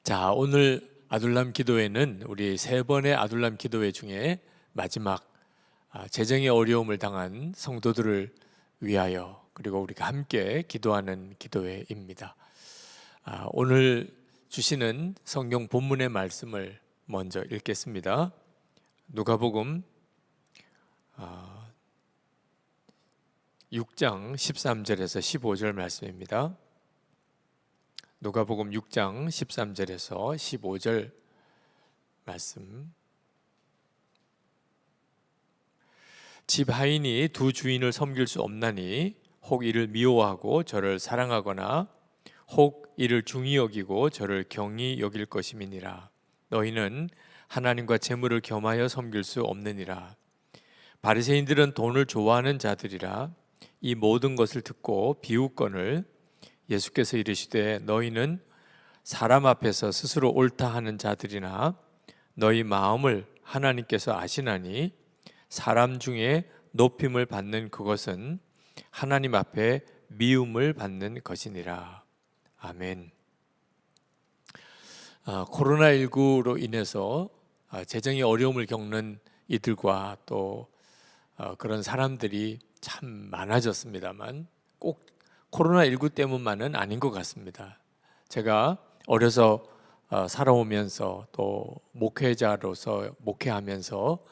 자, 오늘 아둘람 기도회는 우리 세 번의 아둘람 기도회 중에 마지막 재정의 어려움을 당한 성도들을 위하여 그리고 우리가 함께 기도하는 기도회입니다. 오늘 주시는 성경 본문의 말씀을 먼저 읽겠습니다. 누가복음 6장 13절에서 15절 말씀입니다. 누가복음 6장 13절에서 15절 말씀. 집 하인이 두 주인을 섬길 수 없나니 혹 이를 미워하고 저를 사랑하거나 혹 이를 중히 여기고 저를 경히 여길 것임이니라. 너희는 하나님과 재물을 겸하여 섬길 수 없느니라. 바리새인들은 돈을 좋아하는 자들이라. 이 모든 것을 듣고 비웃거늘 예수께서 이르시되 너희는 사람 앞에서 스스로 옳다 하는 자들이나 너희 마음을 하나님께서 아시나니 사람 중에 높임을 받는 그것은 하나님 앞에 미움을 받는 것이니라. 아멘. 코로나19로 인해서 재정의 어려움을 겪는 이들과 또 그런 사람들이 참 많아졌습니다만 꼭 코로나19 때문만은 아닌 것 같습니다. 제가 어려서 살아오면서 또 목회자로서 목회하면서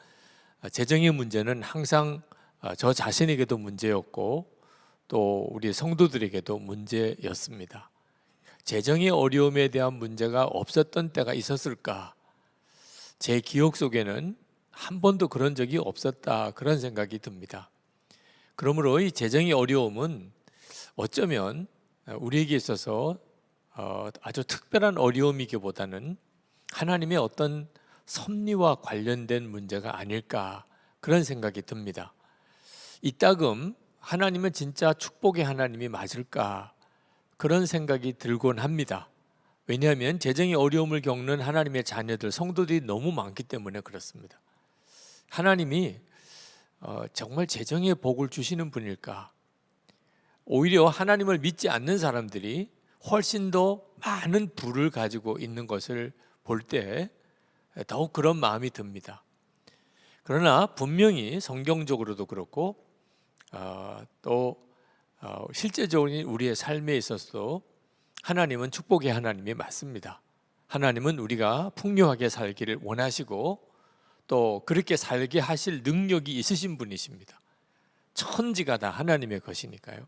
재정의 문제는 항상 저 자신에게도 문제였고 또 우리 성도들에게도 문제였습니다. 재정의 어려움에 대한 문제가 없었던 때가 있었을까? 제 기억 속에는 한 번도 그런 적이 없었다, 그런 생각이 듭니다. 그러므로 이 재정의 어려움은 어쩌면 우리에게 있어서 아주 특별한 어려움이기보다는 하나님의 어떤 섭리와 관련된 문제가 아닐까, 그런 생각이 듭니다. 이따금 하나님은 진짜 축복의 하나님이 맞을까, 그런 생각이 들곤 합니다. 왜냐하면 재정의 어려움을 겪는 하나님의 자녀들, 성도들이 너무 많기 때문에 그렇습니다. 하나님이 정말 재정의 복을 주시는 분일까? 오히려 하나님을 믿지 않는 사람들이 훨씬 더 많은 부를 가지고 있는 것을 볼 때 더욱 그런 마음이 듭니다. 그러나 분명히 성경적으로도 그렇고 또 실제적으로 우리의 삶에 있어서도 하나님은 축복의 하나님이 맞습니다. 하나님은 우리가 풍요하게 살기를 원하시고 또 그렇게 살게 하실 능력이 있으신 분이십니다. 천지가 다 하나님의 것이니까요.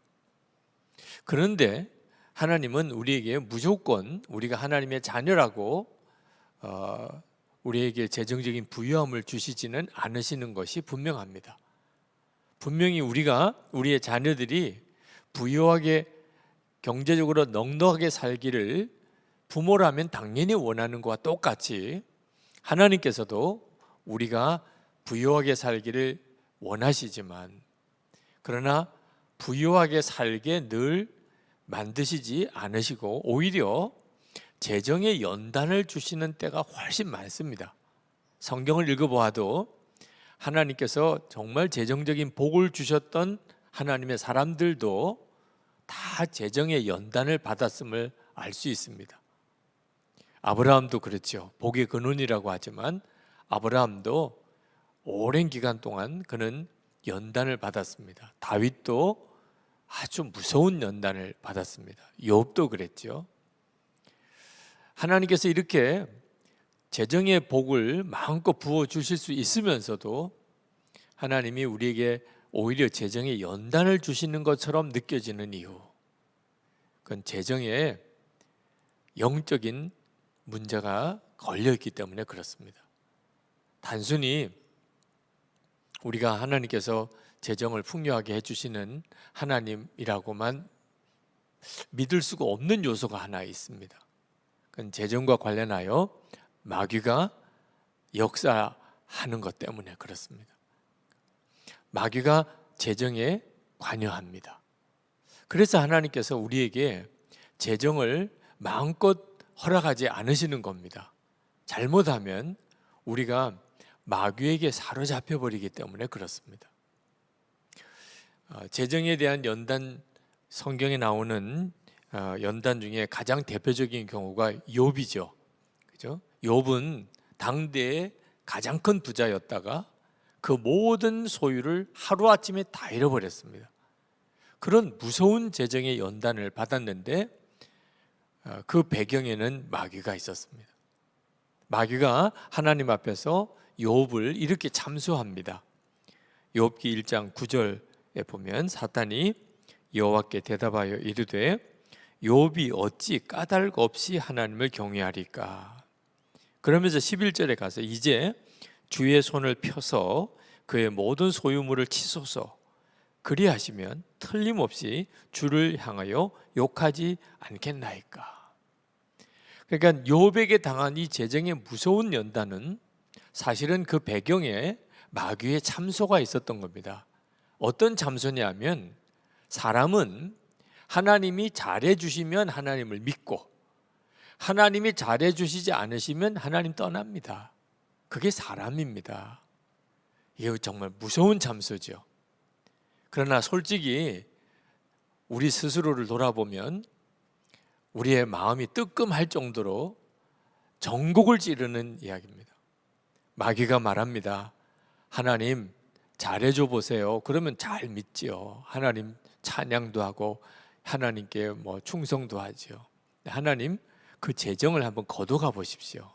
그런데 하나님은 우리에게 무조건 우리가 하나님의 자녀라고 우리에게 재정적인 부유함을 주시지는 않으시는 것이 분명합니다. 분명히 우리의 자녀들이 부유하게 경제적으로 넉넉하게 살기를 부모라면 당연히 원하는 것과 똑같이 하나님께서도 우리가 부유하게 살기를 원하시지만 그러나 부유하게 살게 늘 만드시지 않으시고 오히려 재정의 연단을 주시는 때가 훨씬 많습니다. 성경을 읽어보아도 하나님께서 정말 재정적인 복을 주셨던 하나님의 사람들도 다 재정의 연단을 받았음을 알 수 있습니다. 아브라함도 그렇죠. 복의 근원이라고 하지만 아브라함도 오랜 기간 동안 그는 연단을 받았습니다. 다윗도 아주 무서운 연단을 받았습니다. 욥도 그랬죠. 하나님께서 이렇게 재정의 복을 마음껏 부어 주실 수 있으면서도 하나님이 우리에게 오히려 재정의 연단을 주시는 것처럼 느껴지는 이유, 그건 재정에 영적인 문제가 걸려있기 때문에 그렇습니다. 단순히 우리가 하나님께서 재정을 풍요하게 해주시는 하나님이라고만 믿을 수가 없는 요소가 하나 있습니다. 그건 재정과 관련하여 마귀가 역사하는 것 때문에 그렇습니다. 마귀가 재정에 관여합니다. 그래서 하나님께서 우리에게 재정을 마음껏 허락하지 않으시는 겁니다. 잘못하면 우리가 마귀에게 사로잡혀 버리기 때문에 그렇습니다. 재정에 대한 연단, 성경에 나오는 연단 중에 가장 대표적인 경우가 욥이죠. 그죠? 욥은 당대의 가장 큰 부자였다가 그 모든 소유를 하루아침에 다 잃어버렸습니다. 그런 무서운 재정의 연단을 받았는데 그 배경에는 마귀가 있었습니다. 마귀가 하나님 앞에서 욥을 이렇게 참수합니다. 욥기 1장 9절에 보면 사탄이 여호와께 대답하여 이르되 욥이 어찌 까닭 없이 하나님을 경외하리까. 그러면서 11절에 가서 이제 주의 손을 펴서 그의 모든 소유물을 치소서. 그리하시면 틀림없이 주를 향하여 욕하지 않겠나이까. 그러니까 욥에게 당한 이 재정의 무서운 연단은 사실은 그 배경에 마귀의 참소가 있었던 겁니다. 어떤 참소냐면 사람은 하나님이 잘해주시면 하나님을 믿고 하나님이 잘해주시지 않으시면 하나님 떠납니다. 그게 사람입니다. 이게 정말 무서운 참소죠. 그러나 솔직히 우리 스스로를 돌아보면 우리의 마음이 뜨끔할 정도로 전곡을 찌르는 이야기입니다. 마귀가 말합니다. 하나님 잘해줘 보세요. 그러면 잘 믿지요. 하나님 찬양도 하고 하나님께 충성도 하죠. 하나님 그 재정을 한번 거둬가 보십시오.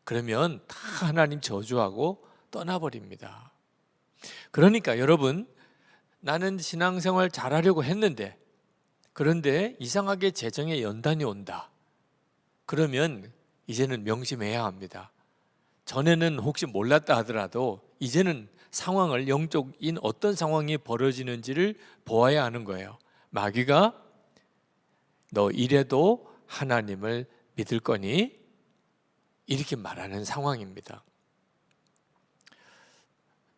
그러면 다 하나님 저주하고 떠나버립니다. 그러니까 여러분, 나는 신앙생활 잘하려고 했는데 그런데 이상하게 재정에 연단이 온다. 그러면 이제는 명심해야 합니다. 전에는 혹시 몰랐다 하더라도 이제는 상황을, 영적인 어떤 상황이 벌어지는지를 보아야 하는 거예요. 마귀가 너 이래도 하나님을 믿을 거니? 이렇게 말하는 상황입니다.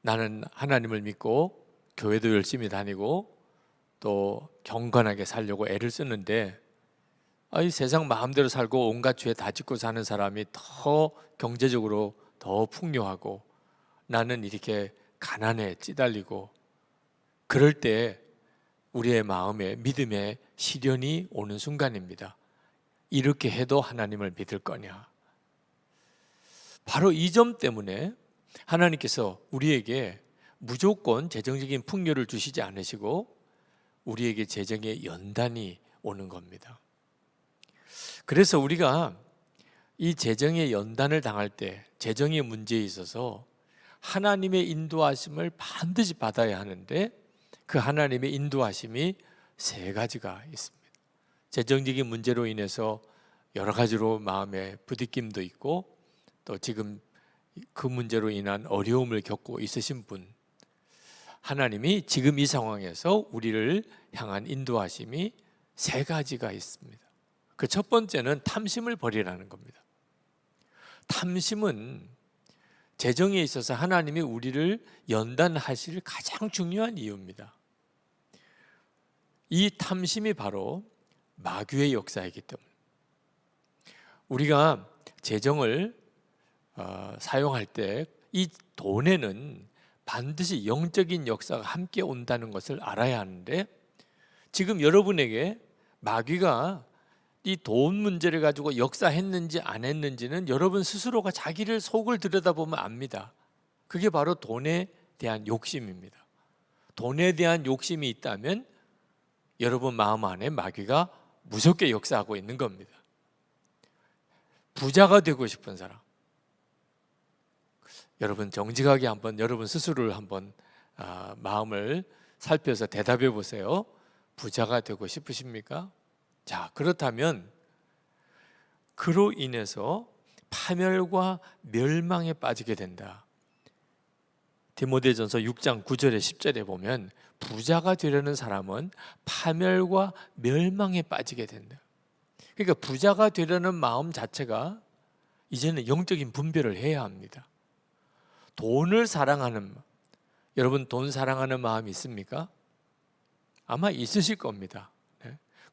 나는 하나님을 믿고 교회도 열심히 다니고 또 경건하게 살려고 애를 쓰는데 이 세상 마음대로 살고 온갖 죄 다 짓고 사는 사람이 더 경제적으로 더 풍요하고 나는 이렇게 가난에 찌달리고, 그럴 때 우리의 마음에 믿음의 시련이 오는 순간입니다. 이렇게 해도 하나님을 믿을 거냐? 바로 이 점 때문에 하나님께서 우리에게 무조건 재정적인 풍요를 주시지 않으시고 우리에게 재정의 연단이 오는 겁니다. 그래서 우리가 이 재정의 연단을 당할 때 재정의 문제에 있어서 하나님의 인도하심을 반드시 받아야 하는데 그 하나님의 인도하심이 세 가지가 있습니다. 재정적인 문제로 인해서 여러 가지로 마음에 부딪힘도 있고 또 지금 그 문제로 인한 어려움을 겪고 있으신 분, 하나님이 지금 이 상황에서 우리를 향한 인도하심이 세 가지가 있습니다. 그 첫 번째는 탐심을 버리라는 겁니다. 탐심은 재정에 있어서 하나님이 우리를 연단하실 가장 중요한 이유입니다. 이 탐심이 바로 마귀의 역사이기 때문에 우리가 재정을 사용할 때 이 돈에는 반드시 영적인 역사가 함께 온다는 것을 알아야 하는데 지금 여러분에게 마귀가 이 돈 문제를 가지고 역사했는지 안 했는지는 여러분 스스로가 자기를 속을 들여다보면 압니다. 그게 바로 돈에 대한 욕심입니다. 돈에 대한 욕심이 있다면 여러분 마음 안에 마귀가 무섭게 역사하고 있는 겁니다. 부자가 되고 싶은 사람, 여러분 정직하게 한번 여러분 스스로를 한번 마음을 살펴서 대답해 보세요. 부자가 되고 싶으십니까? 자, 그렇다면 그로 인해서 파멸과 멸망에 빠지게 된다. 디모데전서 6장 9절에 10절에 보면 부자가 되려는 사람은 파멸과 멸망에 빠지게 된다. 그러니까 부자가 되려는 마음 자체가 이제는 영적인 분별을 해야 합니다. 돈을 사랑하는, 여러분 돈 사랑하는 마음이 있습니까? 아마 있으실 겁니다.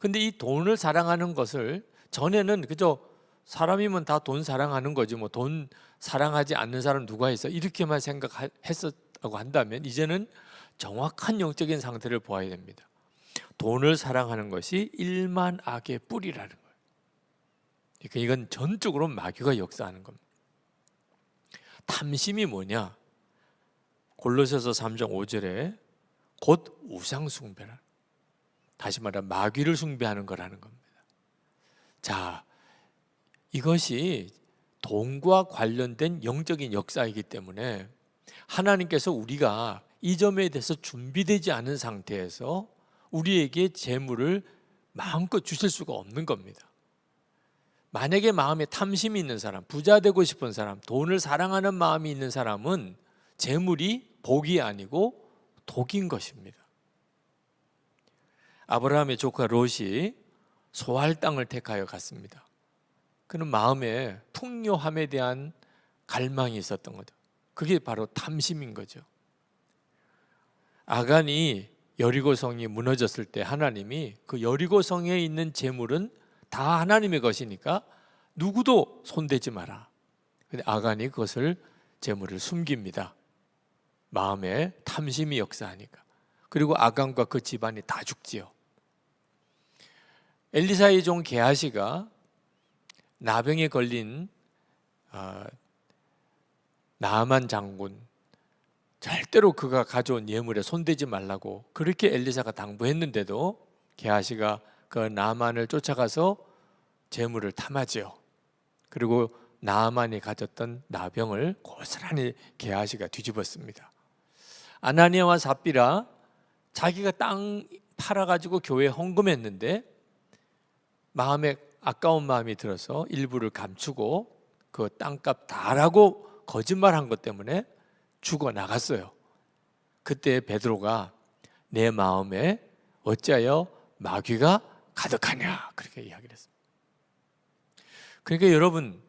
근데 이 돈을 사랑하는 것을 전에는 그저 사람이면 다 돈 사랑하는 거지 뭐 돈 사랑하지 않는 사람 누가 있어 이렇게만 생각했었다고 한다면 이제는 정확한 영적인 상태를 보아야 됩니다. 돈을 사랑하는 것이 일만 악의 뿌리라는 거예요. 그러니까 이건 전적으로 마귀가 역사하는 겁니다. 탐심이 뭐냐? 골로새서 3장 5절에 곧 우상 숭배라. 다시 말해 마귀를 숭배하는 거라는 겁니다. 자, 이것이 돈과 관련된 영적인 역사이기 때문에 하나님께서 우리가 이 점에 대해서 준비되지 않은 상태에서 우리에게 재물을 마음껏 주실 수가 없는 겁니다. 만약에 마음에 탐심이 있는 사람, 부자 되고 싶은 사람, 돈을 사랑하는 마음이 있는 사람은 재물이 복이 아니고 독인 것입니다. 아브라함의 조카 롯이 소할 땅을 택하여 갔습니다. 그는 마음에 풍요함에 대한 갈망이 있었던 거죠. 그게 바로 탐심인 거죠. 아간이 여리고성이 무너졌을 때 하나님이 그 여리고성에 있는 재물은 다 하나님의 것이니까 누구도 손대지 마라. 근데 아간이 그것을 재물을 숨깁니다. 마음에 탐심이 역사하니까. 그리고 아간과 그 집안이 다 죽지요. 엘리사의 종 게하시가 나병에 걸린 나아만 장군, 절대로 그가 가져온 예물에 손대지 말라고 그렇게 엘리사가 당부했는데도 게하시가 그 나아만을 쫓아가서 재물을 탐하지요. 그리고 나아만이 가졌던 나병을 고스란히 게하시가 뒤집었습니다. 아나니아와 삽비라 자기가 땅 팔아가지고 교회에 헌금했는데 마음에 아까운 마음이 들어서 일부를 감추고 그 땅값 다라고 거짓말한 것 때문에 죽어 나갔어요. 그때 베드로가 내 마음에 어찌하여 마귀가 가득하냐 그렇게 이야기를 했습니다. 그러니까 여러분,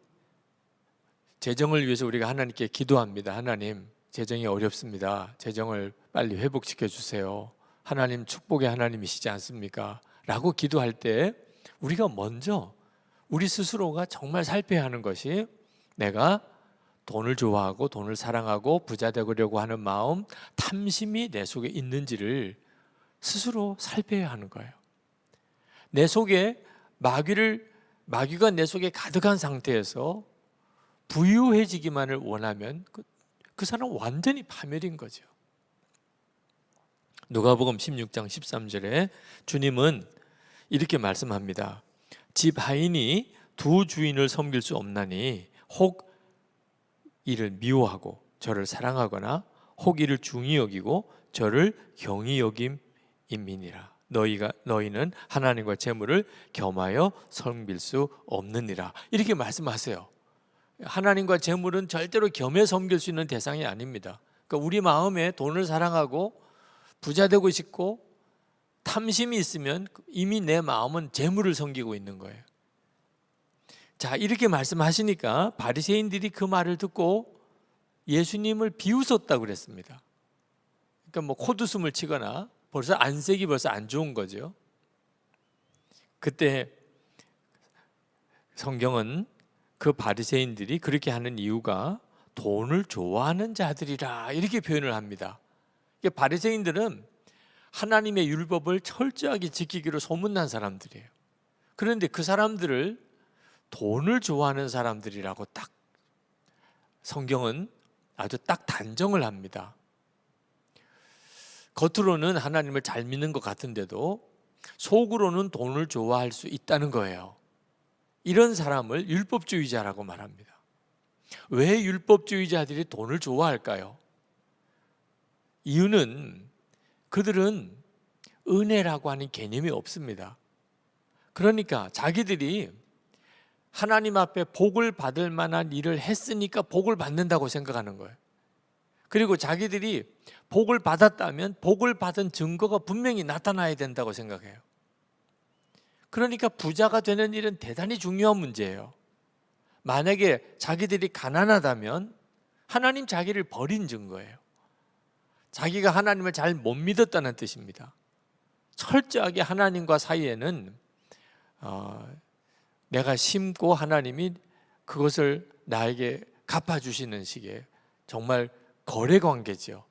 재정을 위해서 우리가 하나님께 기도합니다. 하나님, 재정이 어렵습니다. 재정을 빨리 회복시켜 주세요. 하나님 축복의 하나님이시지 않습니까? 라고 기도할 때 우리가 먼저 우리 스스로가 정말 살펴야 하는 것이 내가 돈을 좋아하고 돈을 사랑하고 부자 되려고 하는 마음, 탐심이 내 속에 있는지를 스스로 살펴야 하는 거예요. 내 속에 마귀가 내 속에 가득한 상태에서 부유해지기만을 원하면 그 사람은 완전히 파멸인 거죠. 누가복음 16장 13절에 주님은 이렇게 말씀합니다. 집 하인이 두 주인을 섬길 수 없나니 혹 이를 미워하고 저를 사랑하거나 혹 이를 중히 여기고 저를 경히 여김이니라. 너희는 하나님과 재물을 겸하여 섬길 수 없느니라. 이렇게 말씀하세요. 하나님과 재물은 절대로 겸해 섬길 수 있는 대상이 아닙니다. 그러니까 우리 마음에 돈을 사랑하고 부자 되고 싶고 탐심이 있으면 이미 내 마음은 재물을 섬기고 있는 거예요. 자, 이렇게 말씀하시니까 바리새인들이 그 말을 듣고 예수님을 비웃었다고 그랬습니다. 그러니까 뭐 코웃음을 치거나 벌써 안색이 벌써 안 좋은 거죠. 그때 성경은 그 바리새인들이 그렇게 하는 이유가 돈을 좋아하는 자들이라 이렇게 표현을 합니다. 바리새인들은 하나님의 율법을 철저하게 지키기로 소문난 사람들이에요. 그런데 그 사람들을 돈을 좋아하는 사람들이라고 딱 성경은 아주 딱 단정을 합니다. 겉으로는 하나님을 잘 믿는 것 같은데도 속으로는 돈을 좋아할 수 있다는 거예요. 이런 사람을 율법주의자라고 말합니다. 왜 율법주의자들이 돈을 좋아할까요? 이유는 그들은 은혜라고 하는 개념이 없습니다. 그러니까 자기들이 하나님 앞에 복을 받을 만한 일을 했으니까 복을 받는다고 생각하는 거예요. 그리고 자기들이 복을 받았다면 복을 받은 증거가 분명히 나타나야 된다고 생각해요. 그러니까 부자가 되는 일은 대단히 중요한 문제예요. 만약에 자기들이 가난하다면 하나님 자기를 버린 증거예요. 자기가 하나님을 잘 못 믿었다는 뜻입니다. 철저하게 하나님과 사이에는 내가 심고 하나님이 그것을 나에게 갚아주시는 식의 정말 거래 관계죠.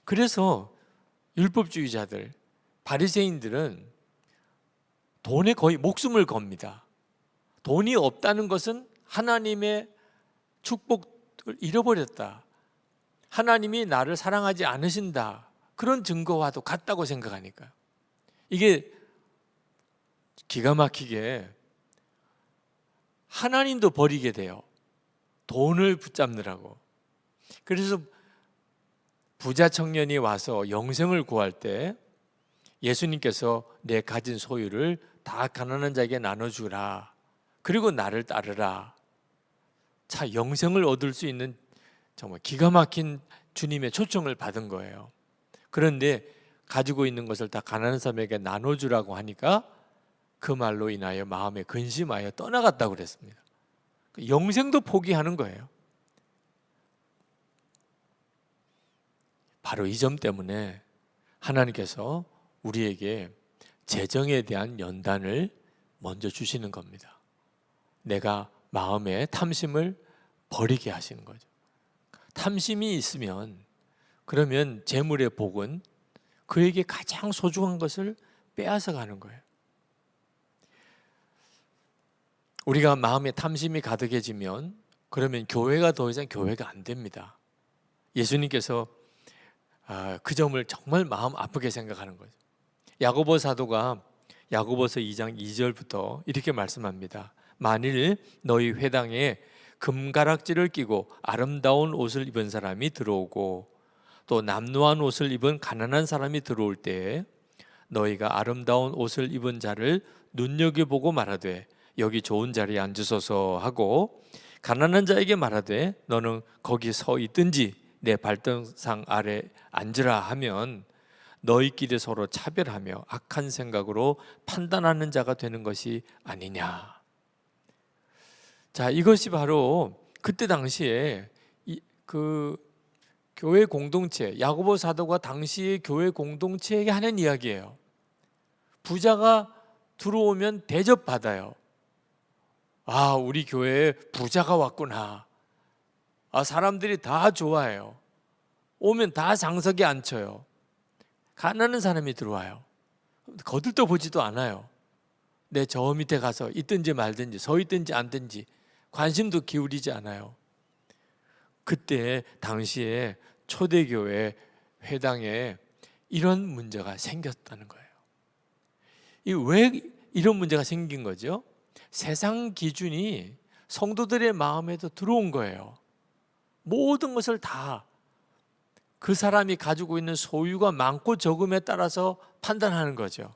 그래서 율법주의자들, 바리새인들은 돈에 거의 목숨을 겁니다. 돈이 없다는 것은 하나님의 축복을 잃어버렸다. 하나님이 나를 사랑하지 않으신다. 그런 증거와도 같다고 생각하니까 이게 기가 막히게 하나님도 버리게 돼요. 돈을 붙잡느라고. 그래서 부자 청년이 와서 영생을 구할 때 예수님께서 내 가진 소유를 다 가난한 자에게 나눠주라. 그리고 나를 따르라. 자, 영생을 얻을 수 있는 정말 기가 막힌 주님의 초청을 받은 거예요. 그런데 가지고 있는 것을 다 가난한 사람에게 나눠주라고 하니까 그 말로 인하여 마음에 근심하여 떠나갔다고 그랬습니다. 영생도 포기하는 거예요. 바로 이 점 때문에 하나님께서 우리에게 재정에 대한 연단을 먼저 주시는 겁니다. 내가 마음의 탐심을 버리게 하시는 거죠. 탐심이 있으면 그러면 재물의 복은 그에게 가장 소중한 것을 빼앗아 가는 거예요. 우리가 마음에 탐심이 가득해지면 그러면 교회가 더 이상 교회가 안 됩니다. 예수님께서 그 점을 정말 마음 아프게 생각하는 거죠. 야고보 사도가 야고보서 2장 2절부터 이렇게 말씀합니다. 만일 너희 회당에 금가락지를 끼고 아름다운 옷을 입은 사람이 들어오고 또 남루한 옷을 입은 가난한 사람이 들어올 때에 너희가 아름다운 옷을 입은 자를 눈여겨보고 말하되 여기 좋은 자리에 앉으소서 하고 가난한 자에게 말하되 너는 거기 서 있든지 내 발등상 아래 앉으라 하면 너희끼리 서로 차별하며 악한 생각으로 판단하는 자가 되는 것이 아니냐. 자, 이것이 바로 그때 당시에 그 교회 공동체, 야고보 사도가 당시의 교회 공동체에게 하는 이야기예요. 부자가 들어오면 대접받아요. 아, 우리 교회에 부자가 왔구나. 아, 사람들이 다 좋아해요. 오면 다 장석에 앉혀요. 가난한 사람이 들어와요. 거들떠 보지도 않아요. 내 저 밑에 가서 있든지 말든지 서 있든지 앉든지 관심도 기울이지 않아요. 그때 당시에 초대교회 회당에 이런 문제가 생겼다는 거예요. 왜 이런 문제가 생긴 거죠? 세상 기준이 성도들의 마음에도 들어온 거예요. 모든 것을 다 그 사람이 가지고 있는 소유가 많고 적음에 따라서 판단하는 거죠.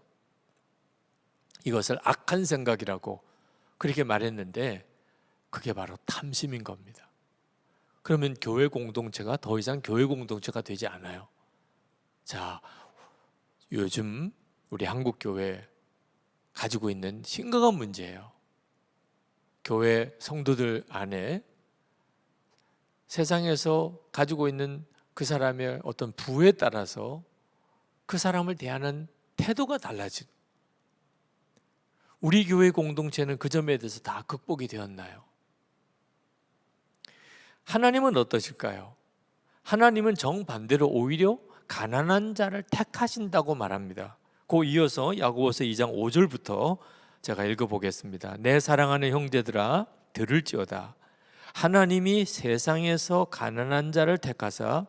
이것을 악한 생각이라고 그렇게 말했는데 그게 바로 탐심인 겁니다. 그러면 교회 공동체가 더 이상 교회 공동체가 되지 않아요. 자, 요즘 우리 한국 교회 가지고 있는 심각한 문제예요. 교회 성도들 안에 세상에서 가지고 있는 그 사람의 어떤 부에 따라서 그 사람을 대하는 태도가 달라진. 우리 교회 공동체는 그 점에 대해서 다 극복이 되었나요? 하나님은 어떠실까요? 하나님은 정반대로 오히려 가난한 자를 택하신다고 말합니다. 그 이어서 야고보서 2장 5절부터 제가 읽어보겠습니다. 내 사랑하는 형제들아 들을지어다. 하나님이 세상에서 가난한 자를 택하사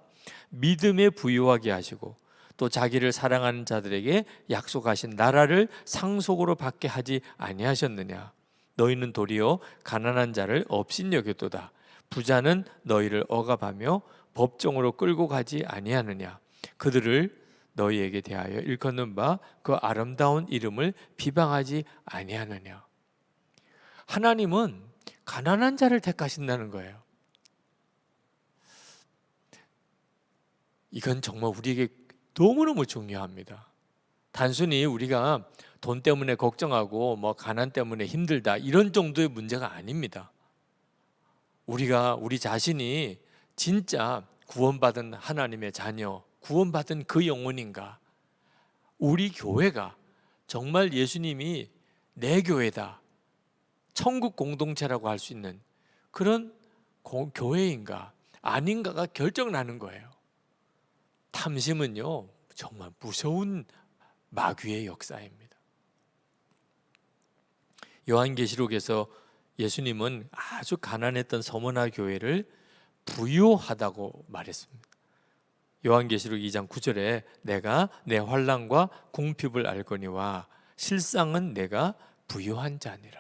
믿음에 부유하게 하시고 또 자기를 사랑하는 자들에게 약속하신 나라를 상속으로 받게 하지 아니하셨느냐. 너희는 도리어 가난한 자를 업신여겼도다. 부자는 너희를 억압하며 법정으로 끌고 가지 아니하느냐. 그들을 너희에게 대하여 일컫는 바 그 아름다운 이름을 비방하지 아니하느냐. 하나님은 가난한 자를 택하신다는 거예요. 이건 정말 우리에게 너무너무 중요합니다. 단순히 우리가 돈 때문에 걱정하고 가난 때문에 힘들다 이런 정도의 문제가 아닙니다. 우리가 우리 자신이 진짜 구원받은 하나님의 자녀, 구원받은 그 영혼인가? 우리 교회가 정말 예수님이 내 교회다, 천국 공동체라고 할 수 있는 그런 교회인가 아닌가가 결정나는 거예요. 탐심은요 정말 무서운 마귀의 역사입니다. 요한계시록에서 예수님은 아주 가난했던 서머나 교회를 부유하다고 말했습니다. 요한계시록 2장 9절에 내가 내 환난과 궁핍을 알거니와 실상은 내가 부유한 자니라.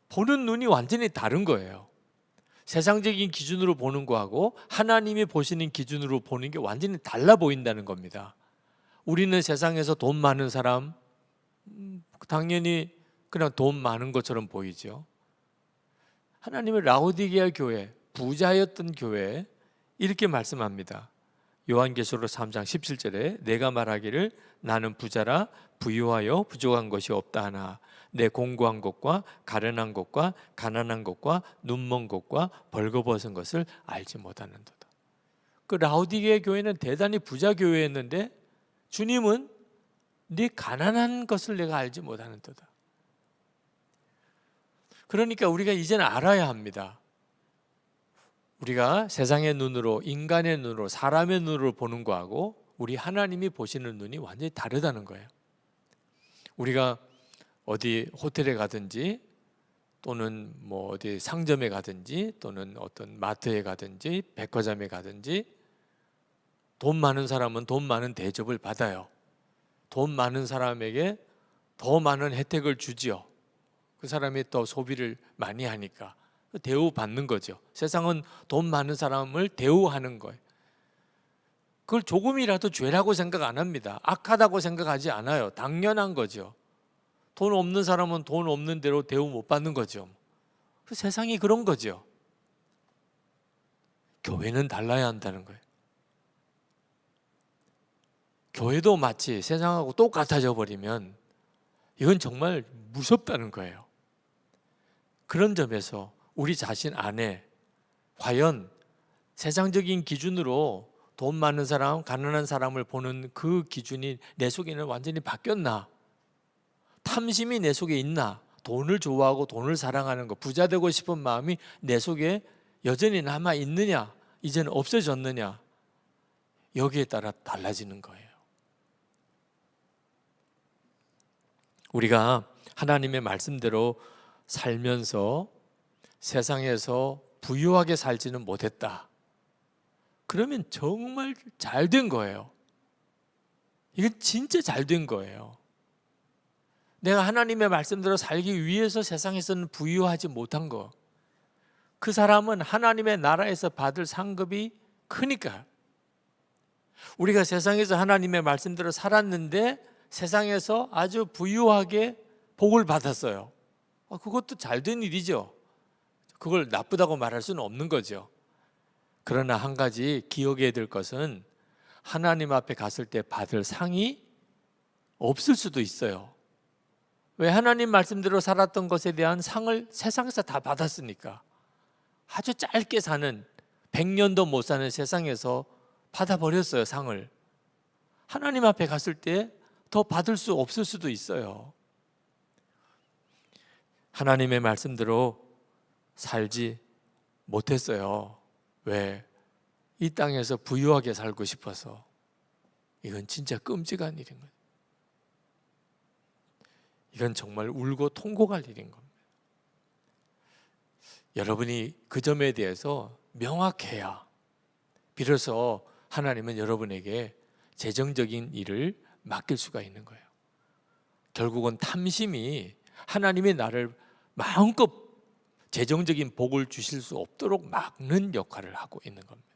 보는 눈이 완전히 다른 거예요. 세상적인 기준으로 보는 거하고 하나님이 보시는 기준으로 보는 게 완전히 달라 보인다는 겁니다. 우리는 세상에서 돈 많은 사람, 당연히 그냥 돈 많은 것처럼 보이죠. 하나님의 라오디게아 교회, 부자였던 교회 이렇게 말씀합니다. 요한계시록 3장 17절에 내가 말하기를 나는 부자라 부유하여 부족한 것이 없다 하나 내 공고한 것과 가련한 것과 가난한 것과 눈먼 것과 벌거벗은 것을 알지 못하는도다. 그 라오디게아 교회는 대단히 부자 교회였는데 주님은 네 가난한 것을 내가 알지 못하는도다. 그러니까 우리가 이제는 알아야 합니다. 우리가 세상의 눈으로, 인간의 눈으로, 사람의 눈으로 보는 거하고 우리 하나님이 보시는 눈이 완전히 다르다는 거예요. 우리가 어디 호텔에 가든지 또는 뭐 어디 상점에 가든지 또는 어떤 마트에 가든지 백화점에 가든지 돈 많은 사람은 돈 많은 대접을 받아요. 돈 많은 사람에게 더 많은 혜택을 주지요. 그 사람이 또 소비를 많이 하니까 대우받는 거죠. 세상은 돈 많은 사람을 대우하는 거예요. 그걸 조금이라도 죄라고 생각 안 합니다. 악하다고 생각하지 않아요. 당연한 거죠. 돈 없는 사람은 돈 없는 대로 대우 못 받는 거죠. 그 세상이 그런 거죠. 교회는 달라야 한다는 거예요. 교회도 마치 세상하고 똑같아져 버리면 이건 정말 무섭다는 거예요. 그런 점에서 우리 자신 안에 과연 세상적인 기준으로 돈 많은 사람, 가난한 사람을 보는 그 기준이 내 속에는 완전히 바뀌었나? 탐심이 내 속에 있나? 돈을 좋아하고 돈을 사랑하는 거, 부자 되고 싶은 마음이 내 속에 여전히 남아 있느냐? 이제는 없어졌느냐? 여기에 따라 달라지는 거예요. 우리가 하나님의 말씀대로 살면서 세상에서 부유하게 살지는 못했다. 그러면 정말 잘 된 거예요. 이건 진짜 잘 된 거예요. 내가 하나님의 말씀대로 살기 위해서 세상에서는 부유하지 못한 거. 그 사람은 하나님의 나라에서 받을 상급이 크니까. 우리가 세상에서 하나님의 말씀대로 살았는데 세상에서 아주 부유하게 복을 받았어요. 그것도 잘된 일이죠. 그걸 나쁘다고 말할 수는 없는 거죠. 그러나 한 가지 기억해야 될 것은 하나님 앞에 갔을 때 받을 상이 없을 수도 있어요. 왜? 하나님 말씀대로 살았던 것에 대한 상을 세상에서 다 받았으니까. 아주 짧게 사는 100년도 못 사는 세상에서 받아버렸어요, 상을. 하나님 앞에 갔을 때 더 받을 수 없을 수도 있어요. 하나님의 말씀대로 살지 못했어요. 왜? 이 땅에서 부유하게 살고 싶어서. 이건 진짜 끔찍한 일인 거예요. 이건 정말 울고 통곡할 일인 겁니다. 여러분이 그 점에 대해서 명확해야 비로소 하나님은 여러분에게 재정적인 일을 맡길 수가 있는 거예요. 결국은 탐심이 하나님이 나를 마음껏 재정적인 복을 주실 수 없도록 막는 역할을 하고 있는 겁니다.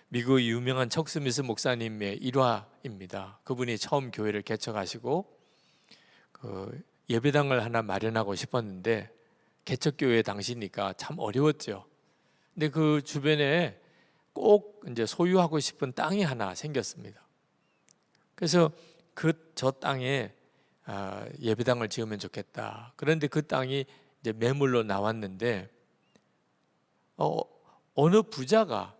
미국의 유명한 척 스미스 목사님의 일화입니다. 그분이 처음 교회를 개척하시고 예배당을 하나 마련하고 싶었는데 개척교회 당시니까 참 어려웠죠. 근데 그 주변에 꼭 이제 소유하고 싶은 땅이 하나 생겼습니다. 그래서 저 땅에 예배당을 지으면 좋겠다. 그런데 그 땅이 이제 매물로 나왔는데 어느 부자가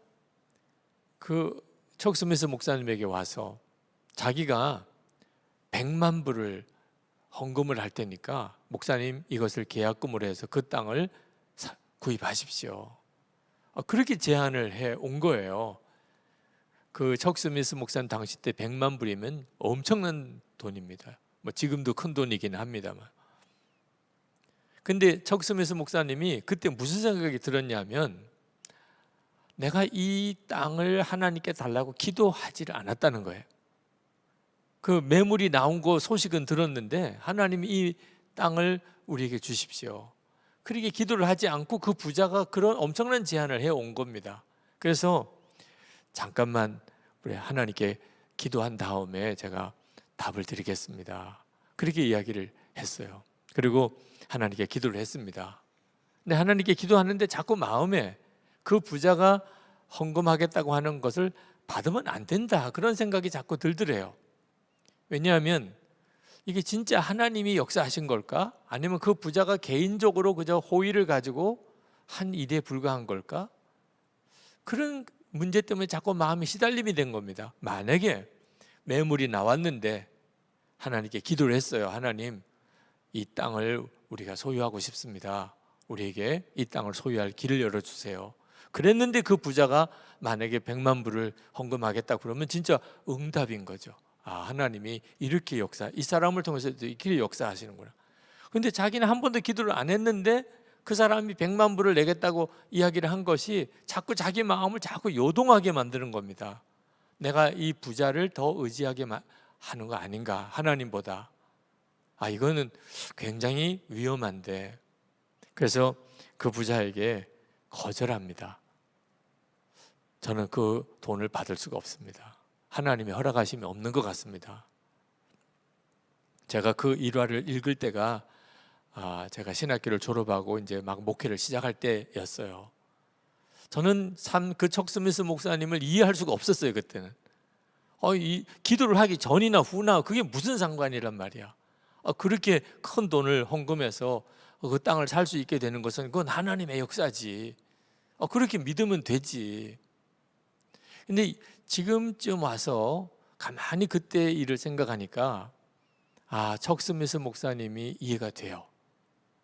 그 척 스미스 목사님에게 와서 자기가 100만 불을 헌금을 할 테니까 목사님 이것을 계약금으로 해서 그 땅을 구입하십시오. 그렇게 제안을 해 온 거예요. 그 척 스미스 목사님 당시 때 100만 불이면 엄청난 돈입니다. 뭐 지금도 큰 돈이긴 합니다만. 근데 척스미스 목사님이 그때 무슨 생각이 들었냐면 내가 이 땅을 하나님께 달라고 기도하지를 않았다는 거예요. 그 매물이 나온 거 소식은 들었는데 하나님이 이 땅을 우리에게 주십시오. 그렇게 기도를 하지 않고 그 부자가 그런 엄청난 제안을 해온 겁니다. 그래서 잠깐만 우리 하나님께 기도한 다음에 제가 답을 드리겠습니다. 그렇게 이야기를 했어요. 그리고 하나님께 기도를 했습니다. 근데 하나님께 기도하는데 자꾸 마음에 그 부자가 헌금하겠다고 하는 것을 받으면 안 된다, 그런 생각이 자꾸 들더래요. 왜냐하면 이게 진짜 하나님이 역사하신 걸까? 아니면 그 부자가 개인적으로 그저 호의를 가지고 한 일에 불과한 걸까? 그런 문제 때문에 자꾸 마음이 시달림이 된 겁니다. 만약에 매물이 나왔는데 하나님께 기도를 했어요. 하나님, 이 땅을 우리가 소유하고 싶습니다. 우리에게 이 땅을 소유할 길을 열어주세요. 그랬는데 그 부자가 만약에 100만 불을 헌금하겠다 그러면 진짜 응답인 거죠. 아, 하나님이 이렇게 이 사람을 통해서 이렇게 역사하시는구나. 근데 자기는 한 번도 기도를 안 했는데 그 사람이 100만 불을 내겠다고 이야기를 한 것이 자꾸 자기 마음을 자꾸 요동하게 만드는 겁니다. 내가 이 부자를 더 의지하게 하는 거 아닌가, 하나님보다. 아, 이거는 굉장히 위험한데, 그래서 그 부자에게 거절합니다. 저는 그 돈을 받을 수가 없습니다. 하나님이 허락하심이 없는 것 같습니다. 제가 그 일화를 읽을 때가 제가 신학교를 졸업하고 이제 막 목회를 시작할 때였어요. 저는 그 척스미스 목사님을 이해할 수가 없었어요. 그때는 이 기도를 하기 전이나 후나 그게 무슨 상관이란 말이야. 그렇게 큰 돈을 헌금해서 그 땅을 살 수 있게 되는 것은 그건 하나님의 역사지. 그렇게 믿으면 되지. 근데 지금쯤 와서 가만히 그때 일을 생각하니까 척스미스 목사님이 이해가 돼요.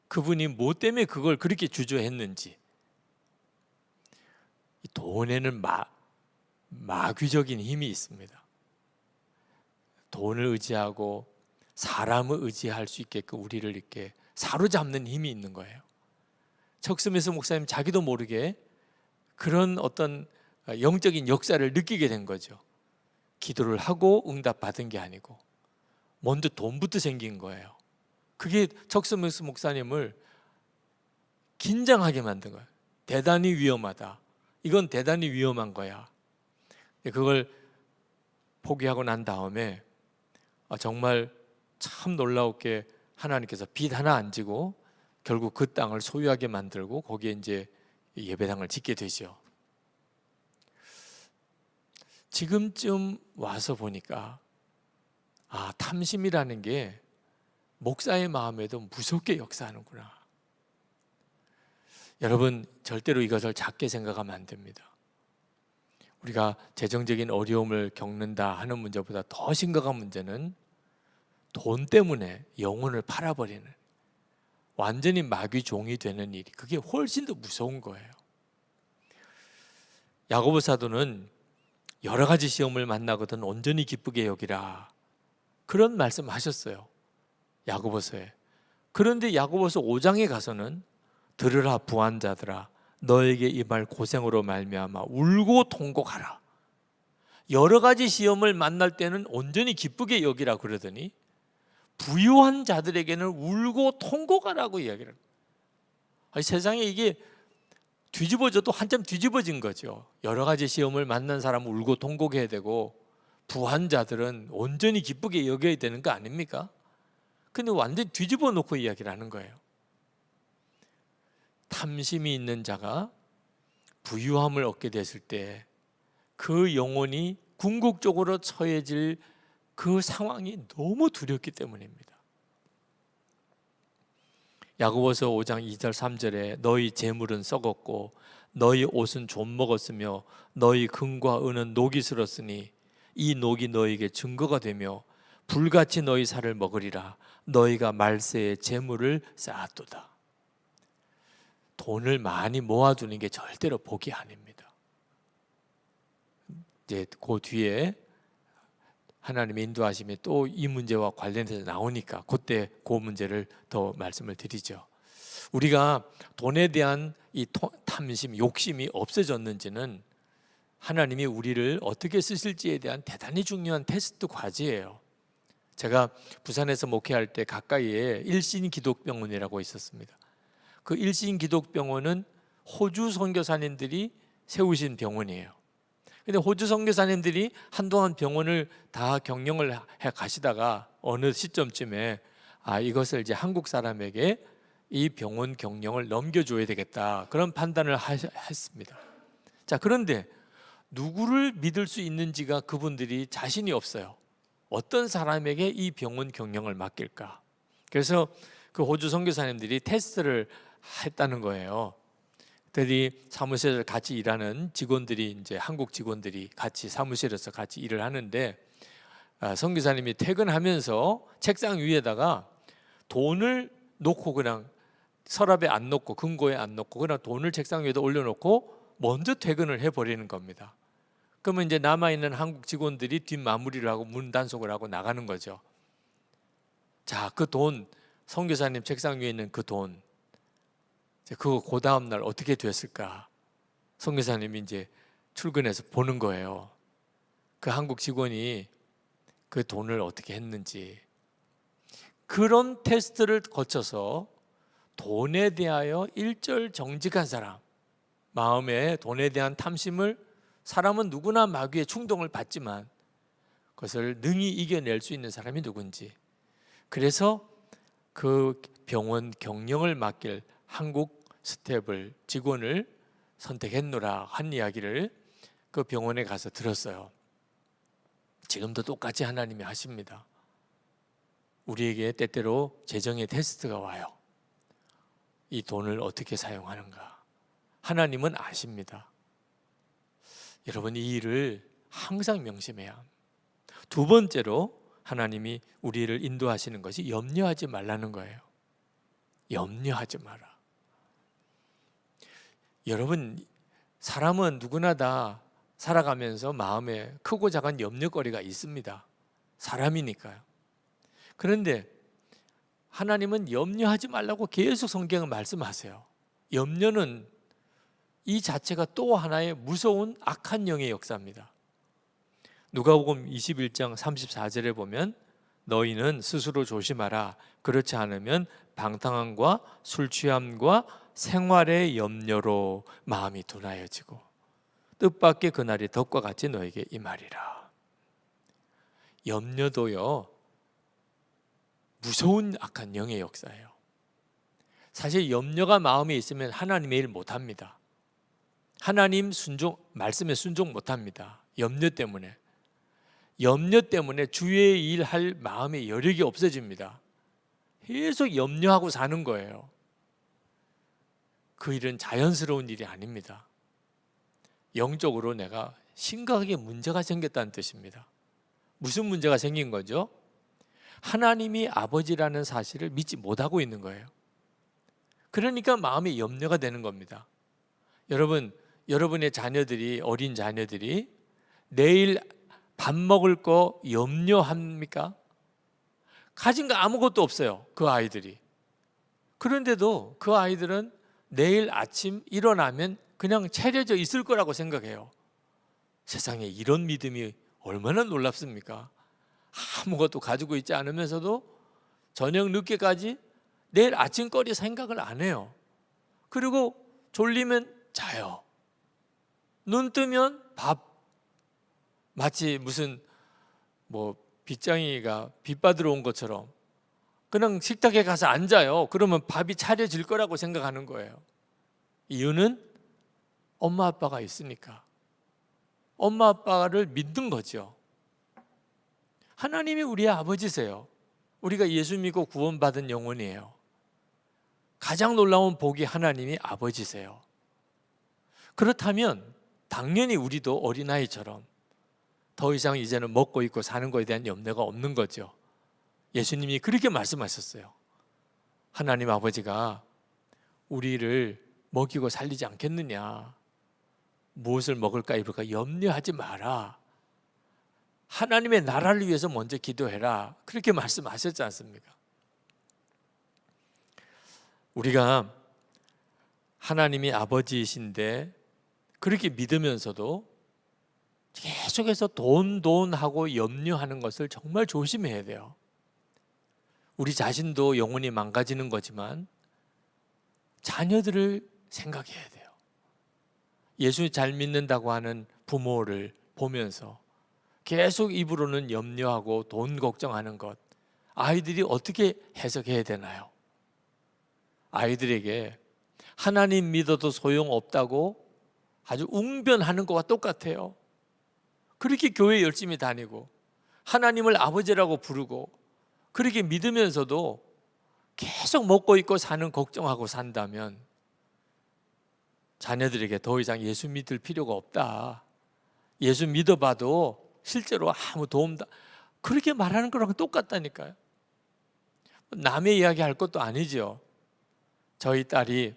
그분이 뭐 때문에 그걸 그렇게 주저했는지. 돈에는 마귀적인 힘이 있습니다. 돈을 의지하고 사람을 의지할 수 있게끔 우리를 이렇게 사로잡는 힘이 있는 거예요. 척스미스 목사님 자기도 모르게 그런 어떤 영적인 역사를 느끼게 된 거죠. 기도를 하고 응답받은 게 아니고 먼저 돈부터 생긴 거예요. 그게 척스미스 목사님을 긴장하게 만든 거예요. 대단히 위험하다. 이건 대단히 위험한 거야. 그걸 포기하고 난 다음에 정말 참 놀라웠게 하나님께서 빚 하나 안 지고 결국 그 땅을 소유하게 만들고 거기에 이제 예배당을 짓게 되죠. 지금쯤 와서 보니까 탐심이라는 게 목사의 마음에도 무섭게 역사하는구나. 여러분, 절대로 이것을 작게 생각하면 안 됩니다. 우리가 재정적인 어려움을 겪는다 하는 문제보다 더 심각한 문제는 돈 때문에 영혼을 팔아버리는, 완전히 마귀 종이 되는 일이, 그게 훨씬 더 무서운 거예요. 야고보 사도는 여러 가지 시험을 만나거든 온전히 기쁘게 여기라, 그런 말씀하셨어요, 야고보서에. 그런데 야고보서 5장에 가서는 들으라 부한자들아, 너에게 임할 고생으로 말미암아 울고 통곡하라. 여러 가지 시험을 만날 때는 온전히 기쁘게 여기라 그러더니 부유한 자들에게는 울고 통곡하라고 이야기를 해요. 세상에 이게 뒤집어져도 한참 뒤집어진 거죠. 여러 가지 시험을 만난 사람은 울고 통곡해야 되고 부한 자들은 온전히 기쁘게 여겨야 되는 거 아닙니까? 근데 완전히 뒤집어 놓고 이야기를 하는 거예요. 탐심이 있는 자가 부유함을 얻게 됐을 때 그 영혼이 궁극적으로 처해질 그 상황이 너무 두렵기 때문입니다. 야고보서 5장 2절 3절에 너희 재물은 썩었고 너희 옷은 좀 먹었으며 너희 금과 은은 녹이 슬었으니 이 녹이 너희에게 증거가 되며 불같이 너희 살을 먹으리라. 너희가 말세에 재물을 쌓았도다. 돈을 많이 모아두는 게 절대로 복이 아닙니다. 이제 그 뒤에 하나님의 인도하심이 또 이 문제와 관련해서 나오니까 그때 그 문제를 더 말씀을 드리죠. 우리가 돈에 대한 이 탐심, 욕심이 없어졌는지는 하나님이 우리를 어떻게 쓰실지에 대한 대단히 중요한 테스트 과제예요. 제가 부산에서 목회할 때 가까이에 일신 기독병원이라고 있었습니다. 그 일신 기독병원은 호주 선교사님들이 세우신 병원이에요. 근데 호주 선교사님들이 한동안 병원을 다 경영을 해 가시다가 어느 시점쯤에 이것을 이제 한국 사람에게 이 병원 경영을 넘겨줘야 되겠다, 그런 판단을 했습니다. 자, 그런데 누구를 믿을 수 있는지가 그분들이 자신이 없어요. 어떤 사람에게 이 병원 경영을 맡길까? 그래서 그 호주 선교사님들이 테스트를 했다는 거예요. 그들이 사무실에서 같이 일하는 직원들이, 이제 한국 직원들이 같이 사무실에서 같이 일을 하는데, 선교사님이 퇴근하면서 책상 위에다가 돈을 놓고, 그냥 서랍에 안 놓고 금고에 안 놓고 그냥 돈을 책상 위에다 올려놓고 먼저 퇴근을 해버리는 겁니다. 그러면 이제 남아있는 한국 직원들이 뒷마무리를 하고 문 단속을 하고 나가는 거죠. 자, 그 돈, 선교사님 책상 위에 있는 그 돈, 그 다음 날 어떻게 됐을까? 선교사님이 이제 출근해서 보는 거예요. 그 한국 직원이 그 돈을 어떻게 했는지. 그런 테스트를 거쳐서 돈에 대하여 일절정직한 사람, 마음에 돈에 대한 탐심을, 사람은 누구나 마귀의 충동을 받지만 그것을 능히 이겨낼 수 있는 사람이 누군지, 그래서 그 병원 경영을 맡길 한국 스텝을, 직원을 선택했노라 한 이야기를 그 병원에 가서 들었어요. 지금도 똑같이 하나님이 하십니다. 우리에게 때때로 재정의 테스트가 와요. 이 돈을 어떻게 사용하는가 하나님은 아십니다. 여러분, 이 일을 항상 명심해야 합니다. 두 번째로 하나님이 우리를 인도하시는 것이 염려하지 말라는 거예요. 염려하지 마라. 여러분, 사람은 누구나 다 살아가면서 마음에 크고 작은 염려거리가 있습니다. 사람이니까요. 그런데 하나님은 염려하지 말라고 계속 성경을 말씀하세요. 염려는 이 자체가 또 하나의 무서운 악한 영의 역사입니다. 누가복음 21장 34절에 보면 너희는 스스로 조심하라. 그렇지 않으면 방탕함과 술 취함과 생활의 염려로 마음이 둔하여지고 뜻밖의 그날이 덕과 같이 너에게 임하리라. 염려도요, 무서운 악한 영의 역사예요. 사실 염려가 마음에 있으면 하나님의 일 못합니다. 하나님 말씀에 순종 못합니다. 염려 때문에 주의 일 할 마음의 여력이 없어집니다. 계속 염려하고 사는 거예요. 그 일은 자연스러운 일이 아닙니다. 영적으로 내가 심각하게 문제가 생겼다는 뜻입니다. 무슨 문제가 생긴 거죠? 하나님이 아버지라는 사실을 믿지 못하고 있는 거예요. 그러니까 마음에 염려가 되는 겁니다. 여러분의 자녀들이, 어린 자녀들이 내일 밥 먹을 거 염려합니까? 가진 거 아무것도 없어요, 그 아이들이. 그런데도 그 아이들은 내일 아침 일어나면 그냥 차려져 있을 거라고 생각해요. 세상에 이런 믿음이 얼마나 놀랍습니까? 아무것도 가지고 있지 않으면서도 저녁 늦게까지 내일 아침거리 생각을 안 해요. 그리고 졸리면 자요. 눈 뜨면 밥. 마치 무슨 빚쟁이가 빚 받으러 온 것처럼 그냥 식탁에 가서 앉아요. 그러면 밥이 차려질 거라고 생각하는 거예요. 이유는 엄마 아빠가 있으니까. 엄마 아빠를 믿는 거죠. 하나님이 우리의 아버지세요. 우리가 예수 믿고 구원받은 영혼이에요. 가장 놀라운 복이 하나님이 아버지세요. 그렇다면 당연히 우리도 어린아이처럼 더 이상 이제는 먹고 입고 사는 것에 대한 염려가 없는 거죠. 예수님이 그렇게 말씀하셨어요. 하나님 아버지가 우리를 먹이고 살리지 않겠느냐, 무엇을 먹을까 입을까 염려하지 마라, 하나님의 나라를 위해서 먼저 기도해라, 그렇게 말씀하셨지 않습니까? 우리가 하나님이 아버지이신데 그렇게 믿으면서도 계속해서 돈 하고 염려하는 것을 정말 조심해야 돼요. 우리 자신도 영혼이 망가지는 거지만 자녀들을 생각해야 돼요. 예수 잘 믿는다고 하는 부모를 보면서 계속 입으로는 염려하고 돈 걱정하는 것, 아이들이 어떻게 해석해야 되나요? 아이들에게 하나님 믿어도 소용없다고 아주 웅변하는 것과 똑같아요. 그렇게 교회 열심히 다니고 하나님을 아버지라고 부르고 그렇게 믿으면서도 계속 먹고 있고 사는 걱정하고 산다면 자녀들에게 더 이상 예수 믿을 필요가 없다. 예수 믿어봐도 실제로 아무 도움도, 그렇게 말하는 거랑 똑같다니까요. 남의 이야기 할 것도 아니죠. 저희 딸이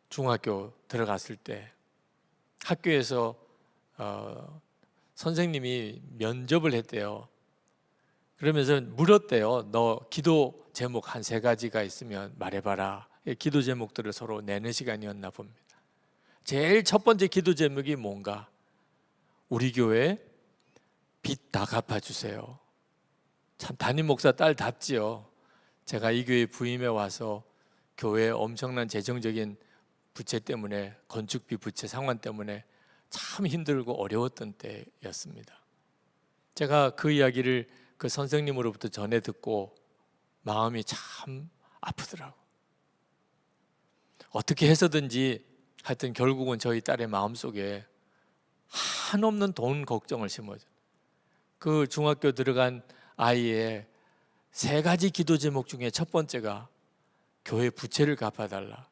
중학교 들어갔을 때 학교에서 선생님이 면접을 했대요. 그러면서 물었대요. 너 기도 제목 한 3가지가 있으면 말해봐라. 기도 제목들을 서로 내는 시간이었나 봅니다. 제일 첫 번째 기도 제목이 뭔가? 우리 교회 빚 다 갚아주세요. 참 담임 목사 딸답지요. 제가 이 교회 부임해 와서 교회 엄청난 재정적인 부채 때문에, 건축비 부채 상환 때문에 참 힘들고 어려웠던 때였습니다. 제가 그 이야기를 그 선생님으로부터 전해 듣고 마음이 참 아프더라고. 어떻게 해서든지 하여튼 결국은 저희 딸의 마음속에 한없는 돈 걱정을 심어줘. 그 중학교 들어간 아이의 3가지 기도 제목 중에 첫 번째가 교회 부채를 갚아달라.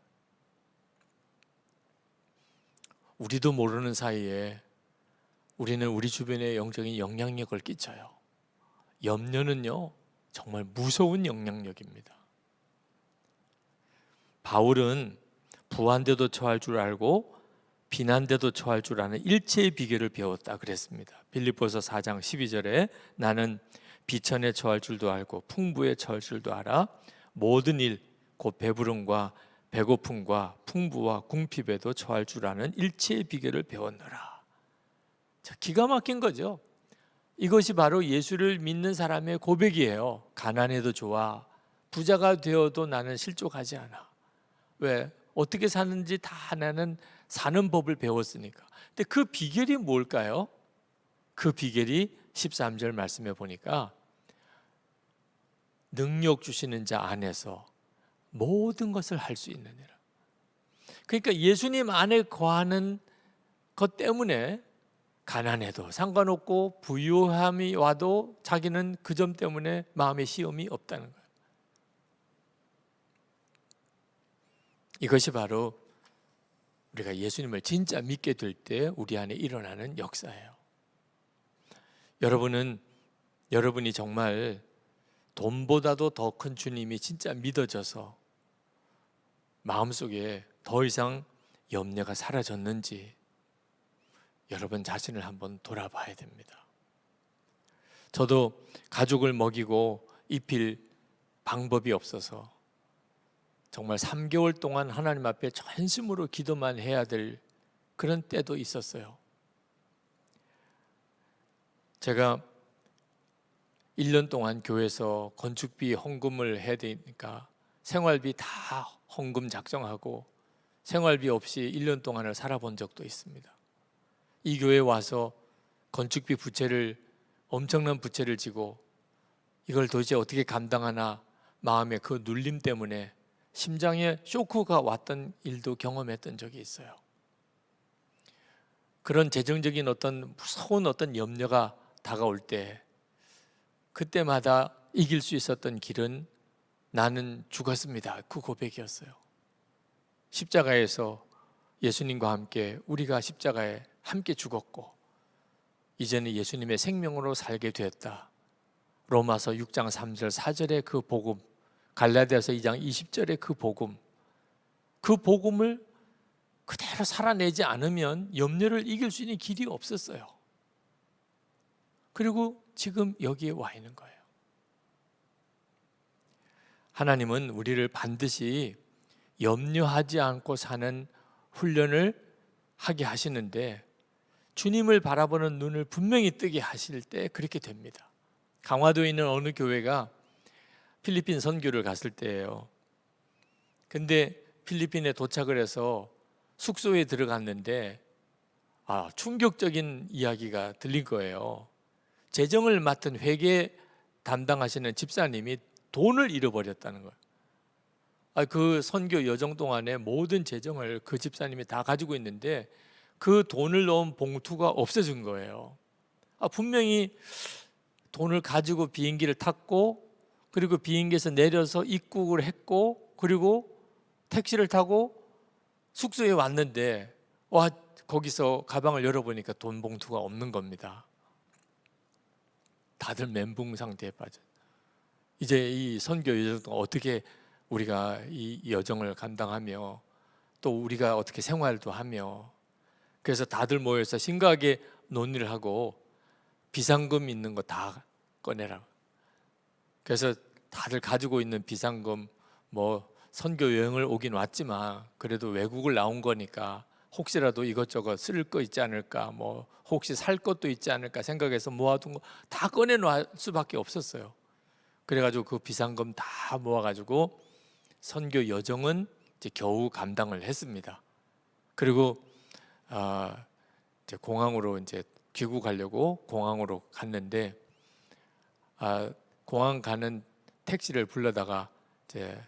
우리도 모르는 사이에 우리는 우리 주변에 영적인 영향력을 끼쳐요. 염려는요, 정말 무서운 영향력입니다. 바울은 부한데도 처할 줄 알고 비난데도 처할 줄 아는 일체의 비결을 배웠다 그랬습니다. 빌립보서 4장 12절에 나는 비천에 처할 줄도 알고 풍부에 처할 줄도 알아 모든 일 곧 배부름과 배고픔과 풍부와 궁핍에도 처할 줄 아는 일체의 비결을 배웠노라. 기가 막힌 거죠. 이것이 바로 예수를 믿는 사람의 고백이에요. 가난해도 좋아. 부자가 되어도 나는 실족하지 않아. 왜? 어떻게 사는지 다 나는 사는 법을 배웠으니까. 근데 그 비결이 뭘까요? 그 비결이 13절 말씀에 보니까 능력 주시는 자 안에서 모든 것을 할 수 있느니라. 그러니까 예수님 안에 거하는 것 때문에 가난해도 상관없고 부유함이 와도 자기는 그 점 때문에 마음의 시험이 없다는 거예요. 이것이 바로 우리가 예수님을 진짜 믿게 될 때 우리 안에 일어나는 역사예요. 여러분이 정말 돈보다도 더 큰 주님이 진짜 믿어져서 마음속에 더 이상 염려가 사라졌는지 여러분 자신을 한번 돌아봐야 됩니다. 저도 가족을 먹이고 입힐 방법이 없어서 정말 3개월 동안 하나님 앞에 전심으로 기도만 해야 될 그런 때도 있었어요. 제가 1년 동안 교회에서 건축비 헌금을 해야 되니까 생활비 다 헌금 작정하고 생활비 없이 1년 동안을 살아본 적도 있습니다. 이 교회에 와서 건축비 엄청난 부채를 지고 이걸 도대체 어떻게 감당하나 마음의 그 눌림 때문에 심장에 쇼크가 왔던 일도 경험했던 적이 있어요. 그런 재정적인 무서운 염려가 다가올 때 그때마다 이길 수 있었던 길은 나는 죽었습니다. 그 고백이었어요. 십자가에서 예수님과 함께 우리가 십자가에 함께 죽었고 이제는 예수님의 생명으로 살게 되었다. 로마서 6장 3절 4절의 그 복음, 갈라디아서 2장 20절의 그 복음을 그대로 살아내지 않으면 염려를 이길 수 있는 길이 없었어요. 그리고 지금 여기에 와 있는 거예요. 하나님은 우리를 반드시 염려하지 않고 사는 훈련을 하게 하시는데 주님을 바라보는 눈을 분명히 뜨게 하실 때 그렇게 됩니다. 강화도에 있는 어느 교회가 필리핀 선교를 갔을 때예요. 근데 필리핀에 도착을 해서 숙소에 들어갔는데 충격적인 이야기가 들린 거예요. 재정을 맡은 회계 담당하시는 집사님이 돈을 잃어버렸다는 거예요. 그 선교 여정 동안에 모든 재정을 그 집사님이 다 가지고 있는데 그 돈을 넣은 봉투가 없어진 거예요. 분명히 돈을 가지고 비행기를 탔고, 그리고 비행기에서 내려서 입국을 했고, 그리고 택시를 타고 숙소에 왔는데 거기서 가방을 열어보니까 돈 봉투가 없는 겁니다. 다들 멘붕 상태에 빠져. 이제 이 선교 여정 동안 어떻게 우리가 이 여정을 감당하며 또 우리가 어떻게 생활도 하며, 그래서 다들 모여서 심각하게 논의를 하고 비상금 있는 거 다 꺼내라. 그래서 다들 가지고 있는 비상금, 선교 여행을 오긴 왔지만 그래도 외국을 나온 거니까 혹시라도 이것저것 쓸 거 있지 않을까, 혹시 살 것도 있지 않을까 생각해서 모아둔 거 다 꺼내놓을 수밖에 없었어요. 그래가지고 그 비상금 다 모아가지고 선교 여정은 이제 겨우 감당을 했습니다. 그리고 이제 공항으로 이제 귀국하려고 공항으로 갔는데 공항 가는 택시를 불러다가 이제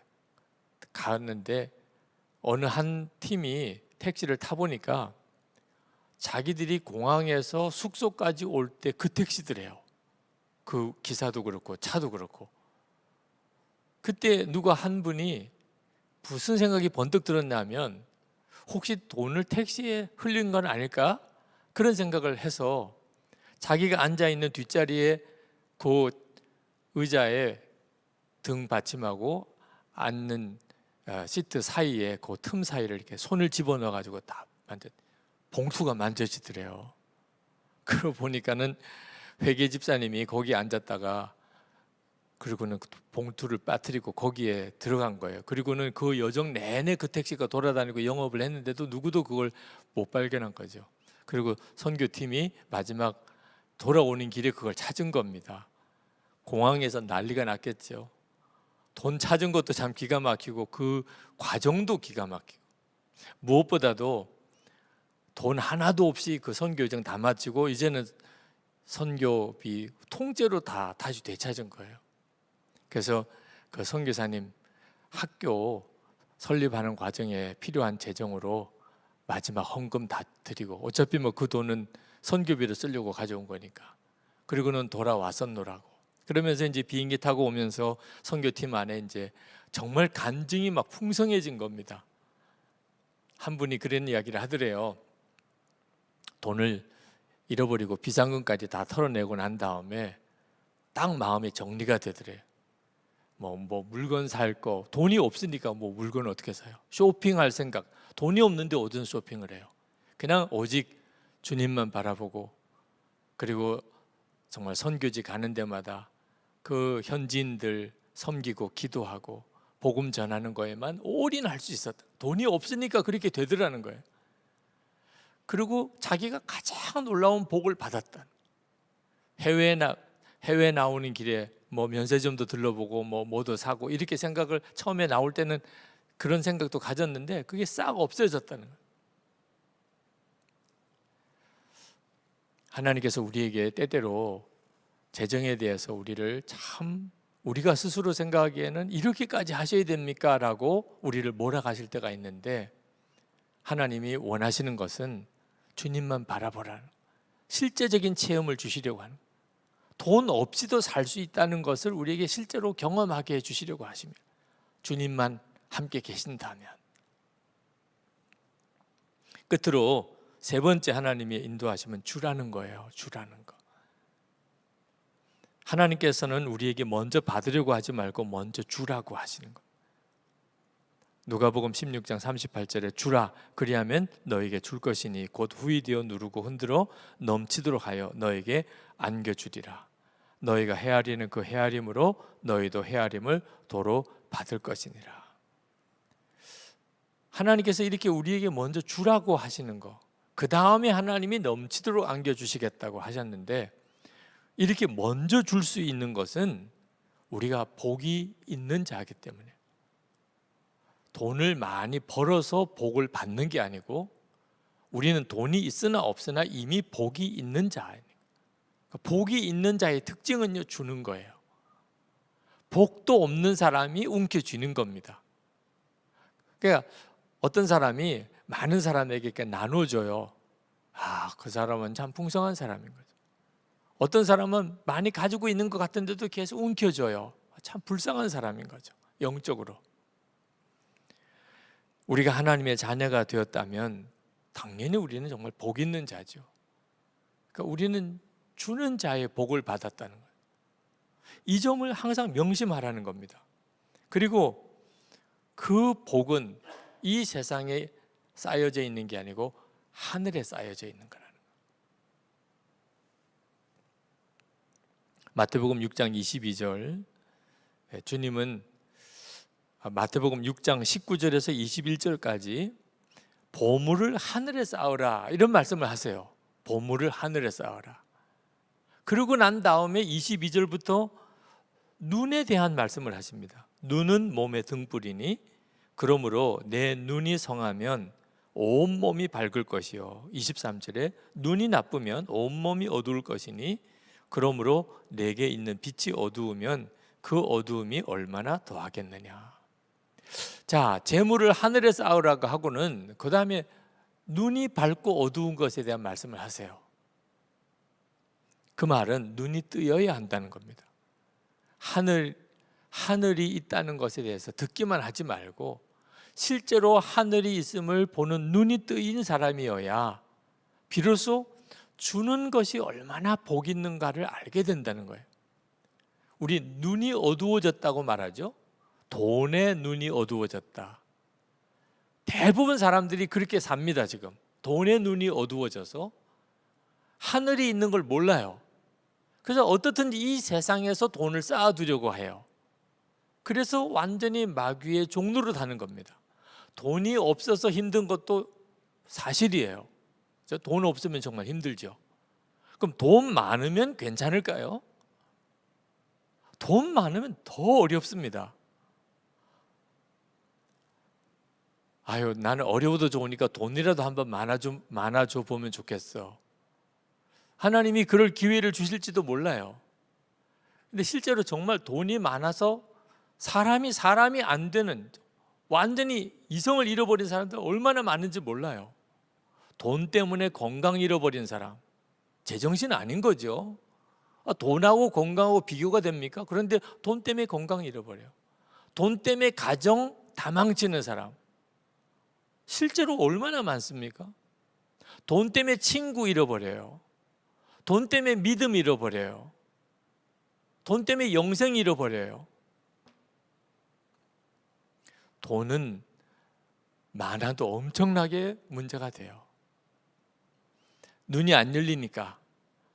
갔는데 어느 한 팀이 택시를 타보니까 자기들이 공항에서 숙소까지 올 때 그 택시들이에요. 그 기사도 그렇고 차도 그렇고. 그때 누가 한 분이 무슨 생각이 번뜩 들었냐면 혹시 돈을 택시에 흘린 건 아닐까? 그런 생각을 해서 자기가 앉아있는 뒷자리에 그 의자에 등 받침하고 앉는 시트 사이에 그 틈 사이를 이렇게 손을 집어넣어 가지고 다 봉투가 만져지더래요. 그러고 보니까는 회계 집사님이 거기 앉았다가 그리고는 봉투를 빠뜨리고 거기에 들어간 거예요. 그리고는 그 여정 내내 그 택시가 돌아다니고 영업을 했는데도 누구도 그걸 못 발견한 거죠. 그리고 선교팀이 마지막 돌아오는 길에 그걸 찾은 겁니다. 공항에서 난리가 났겠죠. 돈 찾은 것도 참 기가 막히고 그 과정도 기가 막히고, 무엇보다도 돈 하나도 없이 그 선교 여정 다 마치고 이제는 선교비 통째로 다 다시 되찾은 거예요. 그래서 그 선교사님 학교 설립하는 과정에 필요한 재정으로 마지막 헌금 다 드리고, 어차피 그 돈은 선교비로 쓰려고 가져온 거니까. 그리고는 돌아왔었노라고. 그러면서 이제 비행기 타고 오면서 선교팀 안에 이제 정말 간증이 막 풍성해진 겁니다. 한 분이 그런 이야기를 하더래요. 돈을 잃어버리고 비상금까지 다 털어내고 난 다음에 딱 마음이 정리가 되더래요. 물건 살 거, 돈이 없으니까 물건을 어떻게 사요? 쇼핑할 생각, 돈이 없는데 어떤 쇼핑을 해요? 그냥 오직 주님만 바라보고, 그리고 정말 선교지 가는 데마다 그 현지인들 섬기고 기도하고 복음 전하는 거에만 올인할 수 있었다. 돈이 없으니까 그렇게 되더라는 거예요. 그리고 자기가 가장 놀라운 복을 받았다. 해외 나오는 길에 면세점도 들러보고 뭐도 사고 이렇게 생각을 처음에 나올 때는 그런 생각도 가졌는데 그게 싹 없어졌다는 거예요. 하나님께서 우리에게 때때로 재정에 대해서 우리를 참 우리가 스스로 생각하기에는 이렇게까지 하셔야 됩니까? 라고 우리를 몰아가실 때가 있는데, 하나님이 원하시는 것은 주님만 바라보라는, 실제적인 체험을 주시려고 하는, 돈 없이도 살 수 있다는 것을 우리에게 실제로 경험하게 해주시려고 하십니다. 주님만 함께 계신다면. 끝으로 세 번째 하나님의 인도하심은 주라는 거예요. 주라는 거. 하나님께서는 우리에게 먼저 받으려고 하지 말고 먼저 주라고 하시는 거예요. 누가복음 16장 38절에 주라 그리하면 너에게 줄 것이니 곧 후이 되어 누르고 흔들어 넘치도록 하여 너에게 안겨주리라. 너희가 헤아리는 그 헤아림으로 너희도 헤아림을 도로 받을 것이니라. 하나님께서 이렇게 우리에게 먼저 주라고 하시는 거, 그 다음에 하나님이 넘치도록 안겨주시겠다고 하셨는데, 이렇게 먼저 줄 수 있는 것은 우리가 복이 있는 자이기 때문에, 돈을 많이 벌어서 복을 받는 게 아니고 우리는 돈이 있으나 없으나 이미 복이 있는 자예요. 복이 있는 자의 특징은요, 주는 거예요. 복도 없는 사람이 움켜쥐는 겁니다. 그러니까 어떤 사람이 많은 사람에게 이렇게 나눠줘요. 그 사람은 참 풍성한 사람인 거죠. 어떤 사람은 많이 가지고 있는 것 같은데도 계속 움켜줘요. 참 불쌍한 사람인 거죠, 영적으로. 우리가 하나님의 자녀가 되었다면 당연히 우리는 정말 복 있는 자죠. 그러니까 우리는 주는 자의 복을 받았다는 거예요. 이 점을 항상 명심하라는 겁니다. 그리고 그 복은 이 세상에 쌓여져 있는 게 아니고 하늘에 쌓여져 있는 거라는 거예요. 마태복음 6장 22절, 주님은 마태복음 6장 19절에서 21절까지 보물을 하늘에 쌓으라 이런 말씀을 하세요. 보물을 하늘에 쌓으라. 그러고 난 다음에 22절부터 눈에 대한 말씀을 하십니다. 눈은 몸의 등불이니 그러므로 내 눈이 성하면 온몸이 밝을 것이요. 23절에 눈이 나쁘면 온몸이 어두울 것이니 그러므로 내게 있는 빛이 어두우면 그 어두움이 얼마나 더하겠느냐. 자, 재물을 하늘에 쌓으라고 하고는 그 다음에 눈이 밝고 어두운 것에 대한 말씀을 하세요. 그 말은 눈이 뜨여야 한다는 겁니다. 하늘이 있다는 것에 대해서 듣기만 하지 말고 실제로 하늘이 있음을 보는 눈이 뜨인 사람이어야 비로소 주는 것이 얼마나 복 있는가를 알게 된다는 거예요. 우리 눈이 어두워졌다고 말하죠. 돈에 눈이 어두워졌다. 대부분 사람들이 그렇게 삽니다. 지금 돈에 눈이 어두워져서 하늘이 있는 걸 몰라요. 그래서 어떻든지 이 세상에서 돈을 쌓아두려고 해요. 그래서 완전히 마귀의 종로로 가는 겁니다. 돈이 없어서 힘든 것도 사실이에요. 돈 없으면 정말 힘들죠. 그럼 돈 많으면 괜찮을까요? 돈 많으면 더 어렵습니다. 나는 어려워도 좋으니까 돈이라도 한번 많아져 보면 좋겠어. 하나님이 그럴 기회를 주실지도 몰라요. 근데 실제로 정말 돈이 많아서 사람이 안 되는, 완전히 이성을 잃어버린 사람들 얼마나 많은지 몰라요. 돈 때문에 건강 잃어버린 사람, 제정신 아닌 거죠. 돈하고 건강하고 비교가 됩니까? 그런데 돈 때문에 건강 잃어버려요. 돈 때문에 가정 다 망치는 사람 실제로 얼마나 많습니까? 돈 때문에 친구 잃어버려요. 돈 때문에 믿음 잃어버려요. 돈 때문에 영생 잃어버려요. 돈은 많아도 엄청나게 문제가 돼요. 눈이 안 열리니까.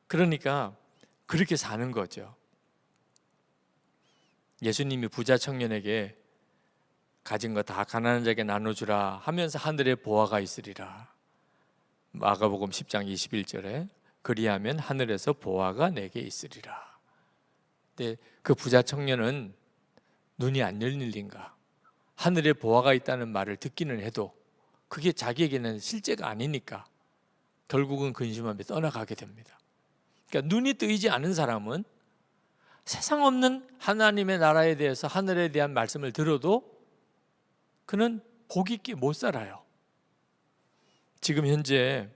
그러니까 그렇게 사는 거죠. 예수님이 부자 청년에게 가진 거 다 가난한 자에게 나눠주라 하면서 하늘에 보화가 있으리라. 마가복음 10장 21절에 그리하면 하늘에서 보화가 내게 있으리라. 근데 그 부자 청년은 눈이 안 열릴린가? 하늘에 보화가 있다는 말을 듣기는 해도 그게 자기에게는 실제가 아니니까 결국은 근심하며 떠나가게 됩니다. 그러니까 눈이 뜨이지 않은 사람은 세상 없는 하나님의 나라에 대해서 하늘에 대한 말씀을 들어도 그는 복 있게 못 살아요. 지금 현재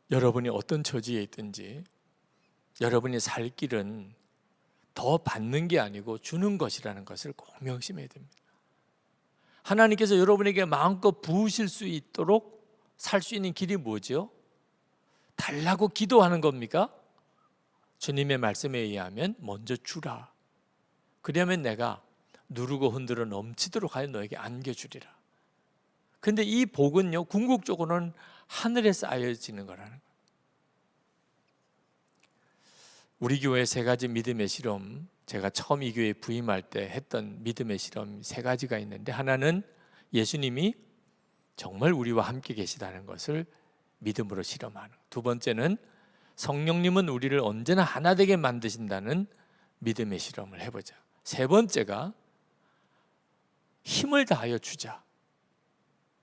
여러분이 어떤 처지에 있든지 여러분이 살 길은 더 받는 게 아니고 주는 것이라는 것을 꼭 명심해야 됩니다. 하나님께서 여러분에게 마음껏 부으실 수 있도록 살 수 있는 길이 뭐죠? 달라고 기도하는 겁니까? 주님의 말씀에 의하면 먼저 주라. 그러면 내가 누르고 흔들어 넘치도록 하여 너에게 안겨주리라. 근데 이 복은요, 궁극적으로는 하늘에 쌓여지는 거라는 거예요. 우리 교회 세 가지 믿음의 실험, 제가 처음 이 교회에 부임할 때 했던 믿음의 실험 세 가지가 있는데, 하나는 예수님이 정말 우리와 함께 계시다는 것을 믿음으로 실험하는, 두 번째는 성령님은 우리를 언제나 하나 되게 만드신다는 믿음의 실험을 해보자. 세 번째가 힘을 다하여 주자.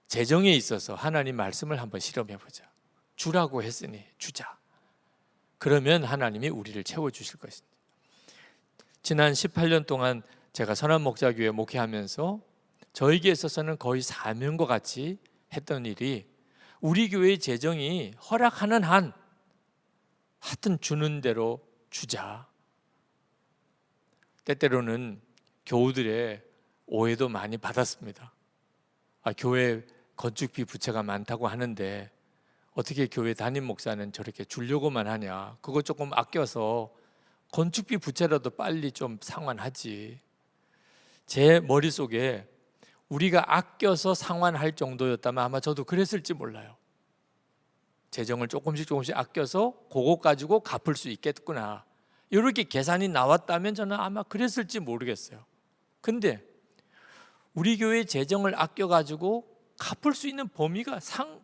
재정에 있어서 하나님 말씀을 한번 실험해보자. 주라고 했으니 주자. 그러면 하나님이 우리를 채워주실 것입니다. 지난 18년 동안 제가 선한목자교회 목회하면서 저에게 있어서는 거의 사명과 같이 했던 일이, 우리 교회의 재정이 허락하는 한 하여튼 주는 대로 주자. 때때로는 교우들의 오해도 많이 받았습니다. 교회 건축비 부채가 많다고 하는데 어떻게 교회 담임 목사는 저렇게 주려고만 하냐, 그거 조금 아껴서 건축비 부채라도 빨리 좀 상환하지. 제 머릿속에 우리가 아껴서 상환할 정도였다면 아마 저도 그랬을지 몰라요. 재정을 조금씩 아껴서 그거 가지고 갚을 수 있겠구나, 이렇게 계산이 나왔다면 저는 아마 그랬을지 모르겠어요. 근데 우리 교회 재정을 아껴가지고 갚을 수 있는 범위가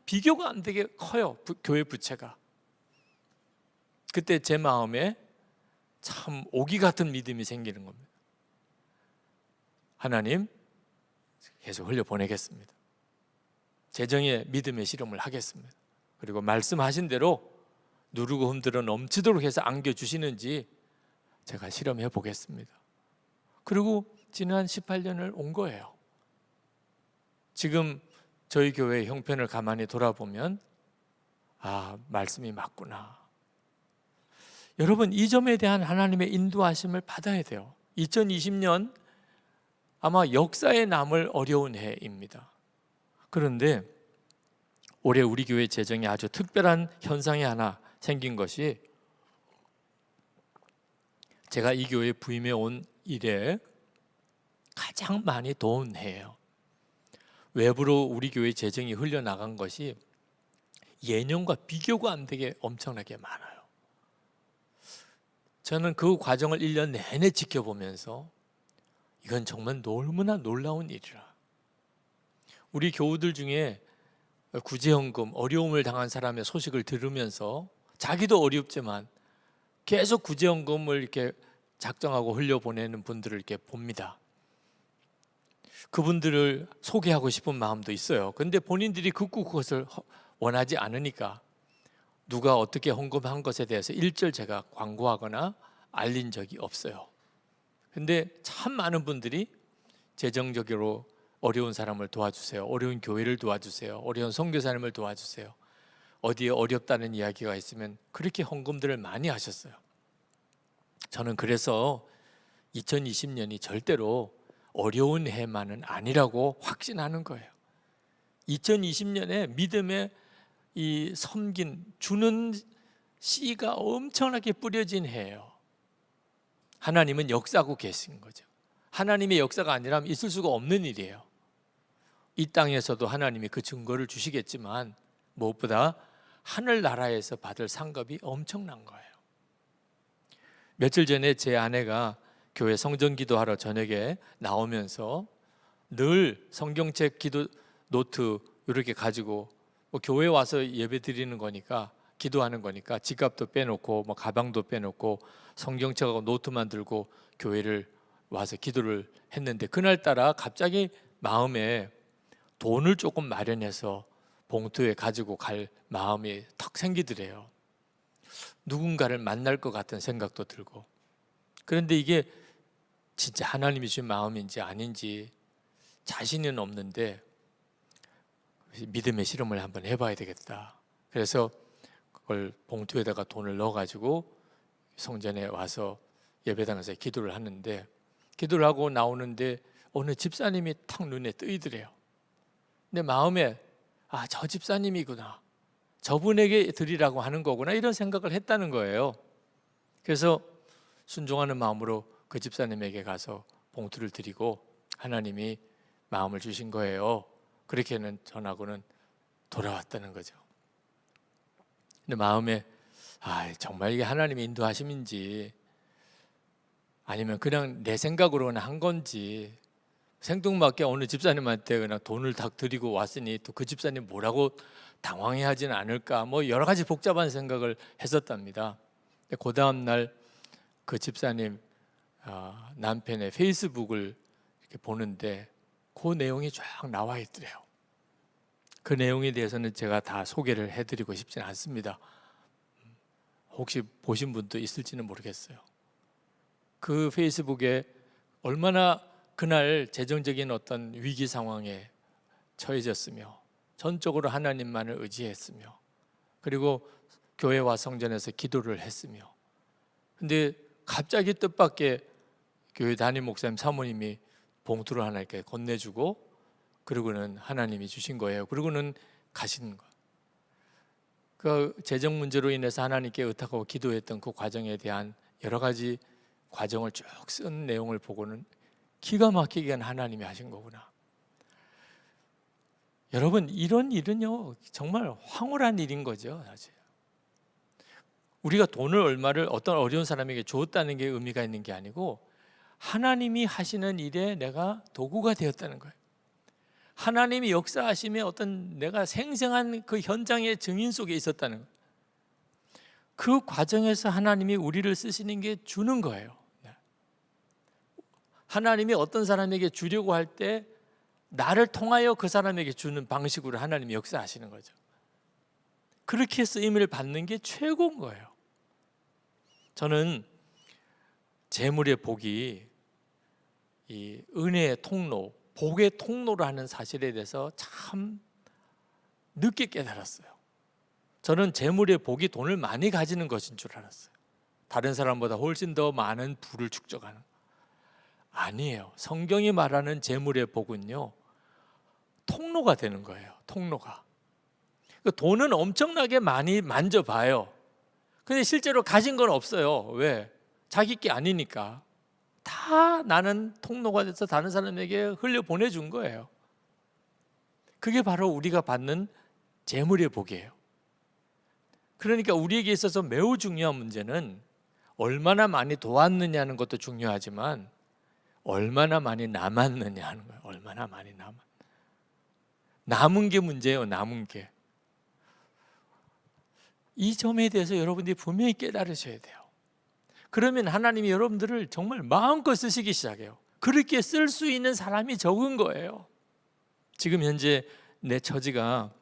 비교가 안 되게 커요. 교회 부채가. 그때 제 마음에 참 오기 같은 믿음이 생기는 겁니다. 하나님, 계속 흘려보내겠습니다. 재정의 믿음의 실험을 하겠습니다. 그리고 말씀하신 대로 누르고 흔들어 넘치도록 해서 안겨주시는지 제가 실험해 보겠습니다. 그리고 지난 18년을 온 거예요. 지금 저희 교회의 형편을 가만히 돌아보면 말씀이 맞구나. 여러분, 이 점에 대한 하나님의 인도하심을 받아야 돼요. 2020년 아마 역사에 남을 어려운 해입니다. 그런데 올해 우리 교회 재정에 아주 특별한 현상이 하나 생긴 것이, 제가 이 교회에 부임해 온 이래 가장 많이 도운 해예요. 외부로 우리 교회 재정이 흘려나간 것이 예년과 비교가 안 되게 엄청나게 많아요. 저는 그 과정을 1년 내내 지켜보면서 이건 정말 너무나 놀라운 일이라. 우리 교우들 중에 구제헌금 어려움을 당한 사람의 소식을 들으면서 자기도 어렵지만 계속 구제헌금을 이렇게 작정하고 흘려보내는 분들을 이렇게 봅니다. 그분들을 소개하고 싶은 마음도 있어요. 그런데 본인들이 극구 그것을 원하지 않으니까 누가 어떻게 헌금한 것에 대해서 일절 제가 광고하거나 알린 적이 없어요. 근데 참 많은 분들이 재정적으로 어려운 사람을 도와주세요, 어려운 교회를 도와주세요, 어려운 선교사님을 도와주세요, 어디에 어렵다는 이야기가 있으면 그렇게 헌금들을 많이 하셨어요. 저는 그래서 2020년이 절대로 어려운 해만은 아니라고 확신하는 거예요. 2020년에 믿음의 이 섬긴 주는 씨가 엄청나게 뿌려진 해예요. 하나님은 역사하고 계신 거죠. 하나님의 역사가 아니라면 있을 수가 없는 일이에요. 이 땅에서도 하나님이 그 증거를 주시겠지만 무엇보다 하늘나라에서 받을 상급이 엄청난 거예요. 며칠 전에 제 아내가 교회 성전 기도하러 저녁에 나오면서 늘 성경책 기도 노트 이렇게 가지고 교회 와서 예배 드리는 거니까, 기도하는 거니까 지갑도 빼놓고 가방도 빼놓고 성경책하고 노트만 들고 교회를 와서 기도를 했는데, 그날따라 갑자기 마음에 돈을 조금 마련해서 봉투에 가지고 갈 마음이 턱 생기더래요. 누군가를 만날 것 같은 생각도 들고. 그런데 이게 진짜 하나님이 주신 마음인지 아닌지 자신은 없는데 믿음의 실험을 한번 해봐야 되겠다. 그래서 그걸 봉투에다가 돈을 넣어가지고 성전에 와서 예배당에서 기도를 하는데, 기도를 하고 나오는데 어느 집사님이 탁 눈에 뜨이더래요. 근데 마음에 저 집사님이구나, 저분에게 드리라고 하는 거구나, 이런 생각을 했다는 거예요. 그래서 순종하는 마음으로 그 집사님에게 가서 봉투를 드리고 하나님이 마음을 주신 거예요, 그렇게는 전하고는 돌아왔다는 거죠. 근데 마음에 정말 이게 하나님의 인도하심인지 아니면 그냥 내 생각으로 그냥 한 건지, 생뚱맞게 어느 집사님한테 그냥 돈을 다 드리고 왔으니 또 그 집사님 뭐라고 당황해하지는 않을까, 뭐 여러 가지 복잡한 생각을 했었답니다. 그 다음 날 그 집사님 남편의 페이스북을 이렇게 보는데 그 내용이 쫙 나와 있더래요. 그 내용에 대해서는 제가 다 소개를 해드리고 싶지는 않습니다. 혹시 보신 분도 있을지는 모르겠어요. 그 페이스북에 얼마나 그날 재정적인 어떤 위기 상황에 처해졌으며 전적으로 하나님만을 의지했으며 그리고 교회와 성전에서 기도를 했으며, 근데 갑자기 뜻밖의 교회 담임 목사님 사모님이 봉투를 하나 이렇게 건네주고 그러고는 하나님이 주신 거예요. 그러고는 가시는 거예요. 그 재정 문제로 인해서 하나님께 의탁하고 기도했던 그 과정에 대한 여러 가지 과정을 쭉 쓴 내용을 보고는 기가 막히게 하나님이 하신 거구나. 여러분, 이런 일은요 정말 황홀한 일인 거죠. 사실 우리가 돈을 얼마를 어떤 어려운 사람에게 줬다는 게 의미가 있는 게 아니고 하나님이 하시는 일에 내가 도구가 되었다는 거예요. 하나님이 역사하심에 어떤 내가 생생한 그 현장의 증인 속에 있었다는 거예요. 그 과정에서 하나님이 우리를 쓰시는 게 주는 거예요. 하나님이 어떤 사람에게 주려고 할 때 나를 통하여 그 사람에게 주는 방식으로 하나님이 역사하시는 거죠. 그렇게 쓰임을 받는 게 최고인 거예요. 저는 재물의 복이 이 은혜의 통로, 복의 통로라는 사실에 대해서 참 늦게 깨달았어요. 저는 재물의 복이 돈을 많이 가지는 것인 줄 알았어요. 다른 사람보다 훨씬 더 많은 부를 축적하는. 아니에요. 성경이 말하는 재물의 복은요 통로가 되는 거예요. 통로가. 돈은 엄청나게 많이 만져봐요. 근데 실제로 가진 건 없어요. 왜? 자기 게 아니니까. 다 나는 통로가 돼서 다른 사람에게 흘려 보내준 거예요. 그게 바로 우리가 받는 재물의 복이에요. 그러니까 우리에게 있어서 매우 중요한 문제는 얼마나 많이 도왔느냐는 것도 중요하지만 얼마나 많이 남았느냐 하는 거예요. 얼마나 많이 남은 게 문제예요. 남은 게. 이 점에 대해서 여러분들이 분명히 깨달으셔야 돼요. 그러면 하나님이 여러분들을 정말 마음껏 쓰시기 시작해요. 그렇게 쓸 수 있는 사람이 적은 거예요. 지금 현재 내 처지가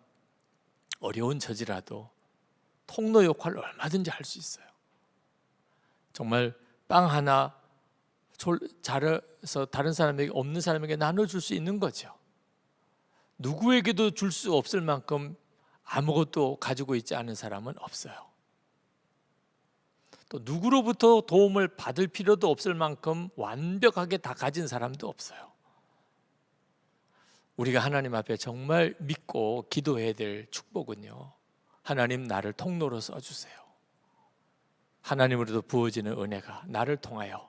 어려운 처지라도 통로 역할을 얼마든지 할 수 있어요. 정말 빵 하나 잘해서 다른 사람에게, 없는 사람에게 나눠줄 수 있는 거죠. 누구에게도 줄 수 없을 만큼 아무것도 가지고 있지 않은 사람은 없어요. 또 누구로부터 도움을 받을 필요도 없을 만큼 완벽하게 다 가진 사람도 없어요. 우리가 하나님 앞에 정말 믿고 기도해야 될 축복은요, 하나님 나를 통로로 써주세요. 하나님으로부터 부어지는 은혜가 나를 통하여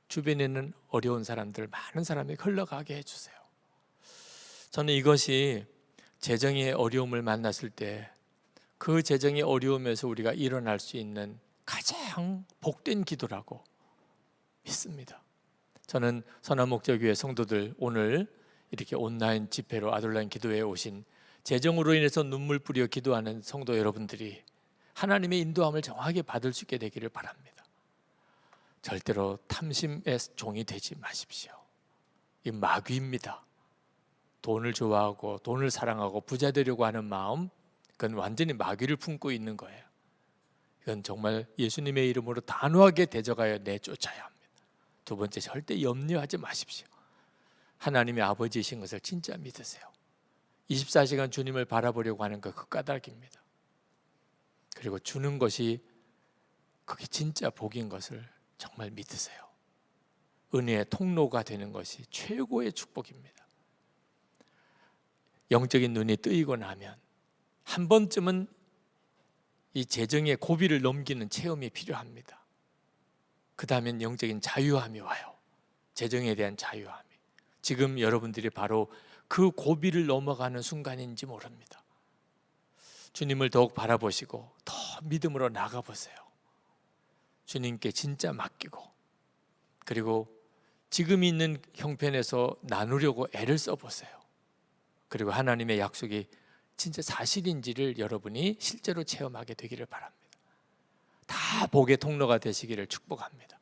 주변에 있는 어려운 사람들, 많은 사람에게 흘러가게 해주세요. 저는 이것이 재정의 어려움을 만났을 때 그 재정의 어려움에서 우리가 일어날 수 있는 가장 복된 기도라고 믿습니다. 저는 선한목자교회 성도들, 오늘 이렇게 온라인 집회로 아들라인 기도회에 오신 재정으로 인해서 눈물 뿌려 기도하는 성도 여러분들이 하나님의 인도함을 정확하게 받을 수 있게 되기를 바랍니다. 절대로 탐심의 종이 되지 마십시오. 이 마귀입니다. 돈을 좋아하고 돈을 사랑하고 부자 되려고 하는 마음, 그건 완전히 마귀를 품고 있는 거예요. 이건 정말 예수님의 이름으로 단호하게 대적하여 내쫓아야 합니다. 두 번째, 절대 염려하지 마십시오. 하나님의 아버지이신 것을 진짜 믿으세요. 24시간 주님을 바라보려고 하는 거 그 까닭입니다. 그리고 주는 것이 그게 진짜 복인 것을 정말 믿으세요. 은혜의 통로가 되는 것이 최고의 축복입니다. 영적인 눈이 뜨이고 나면 한 번쯤은 이 재정의 고비를 넘기는 체험이 필요합니다. 그 다음엔 영적인 자유함이 와요. 재정에 대한 자유함이. 지금 여러분들이 바로 그 고비를 넘어가는 순간인지 모릅니다. 주님을 더욱 바라보시고 더 믿음으로 나가보세요. 주님께 진짜 맡기고 그리고 지금 있는 형편에서 나누려고 애를 써보세요. 그리고 하나님의 약속이 진짜 사실인지를 여러분이 실제로 체험하게 되기를 바랍니다. 다 복의 통로가 되시기를 축복합니다.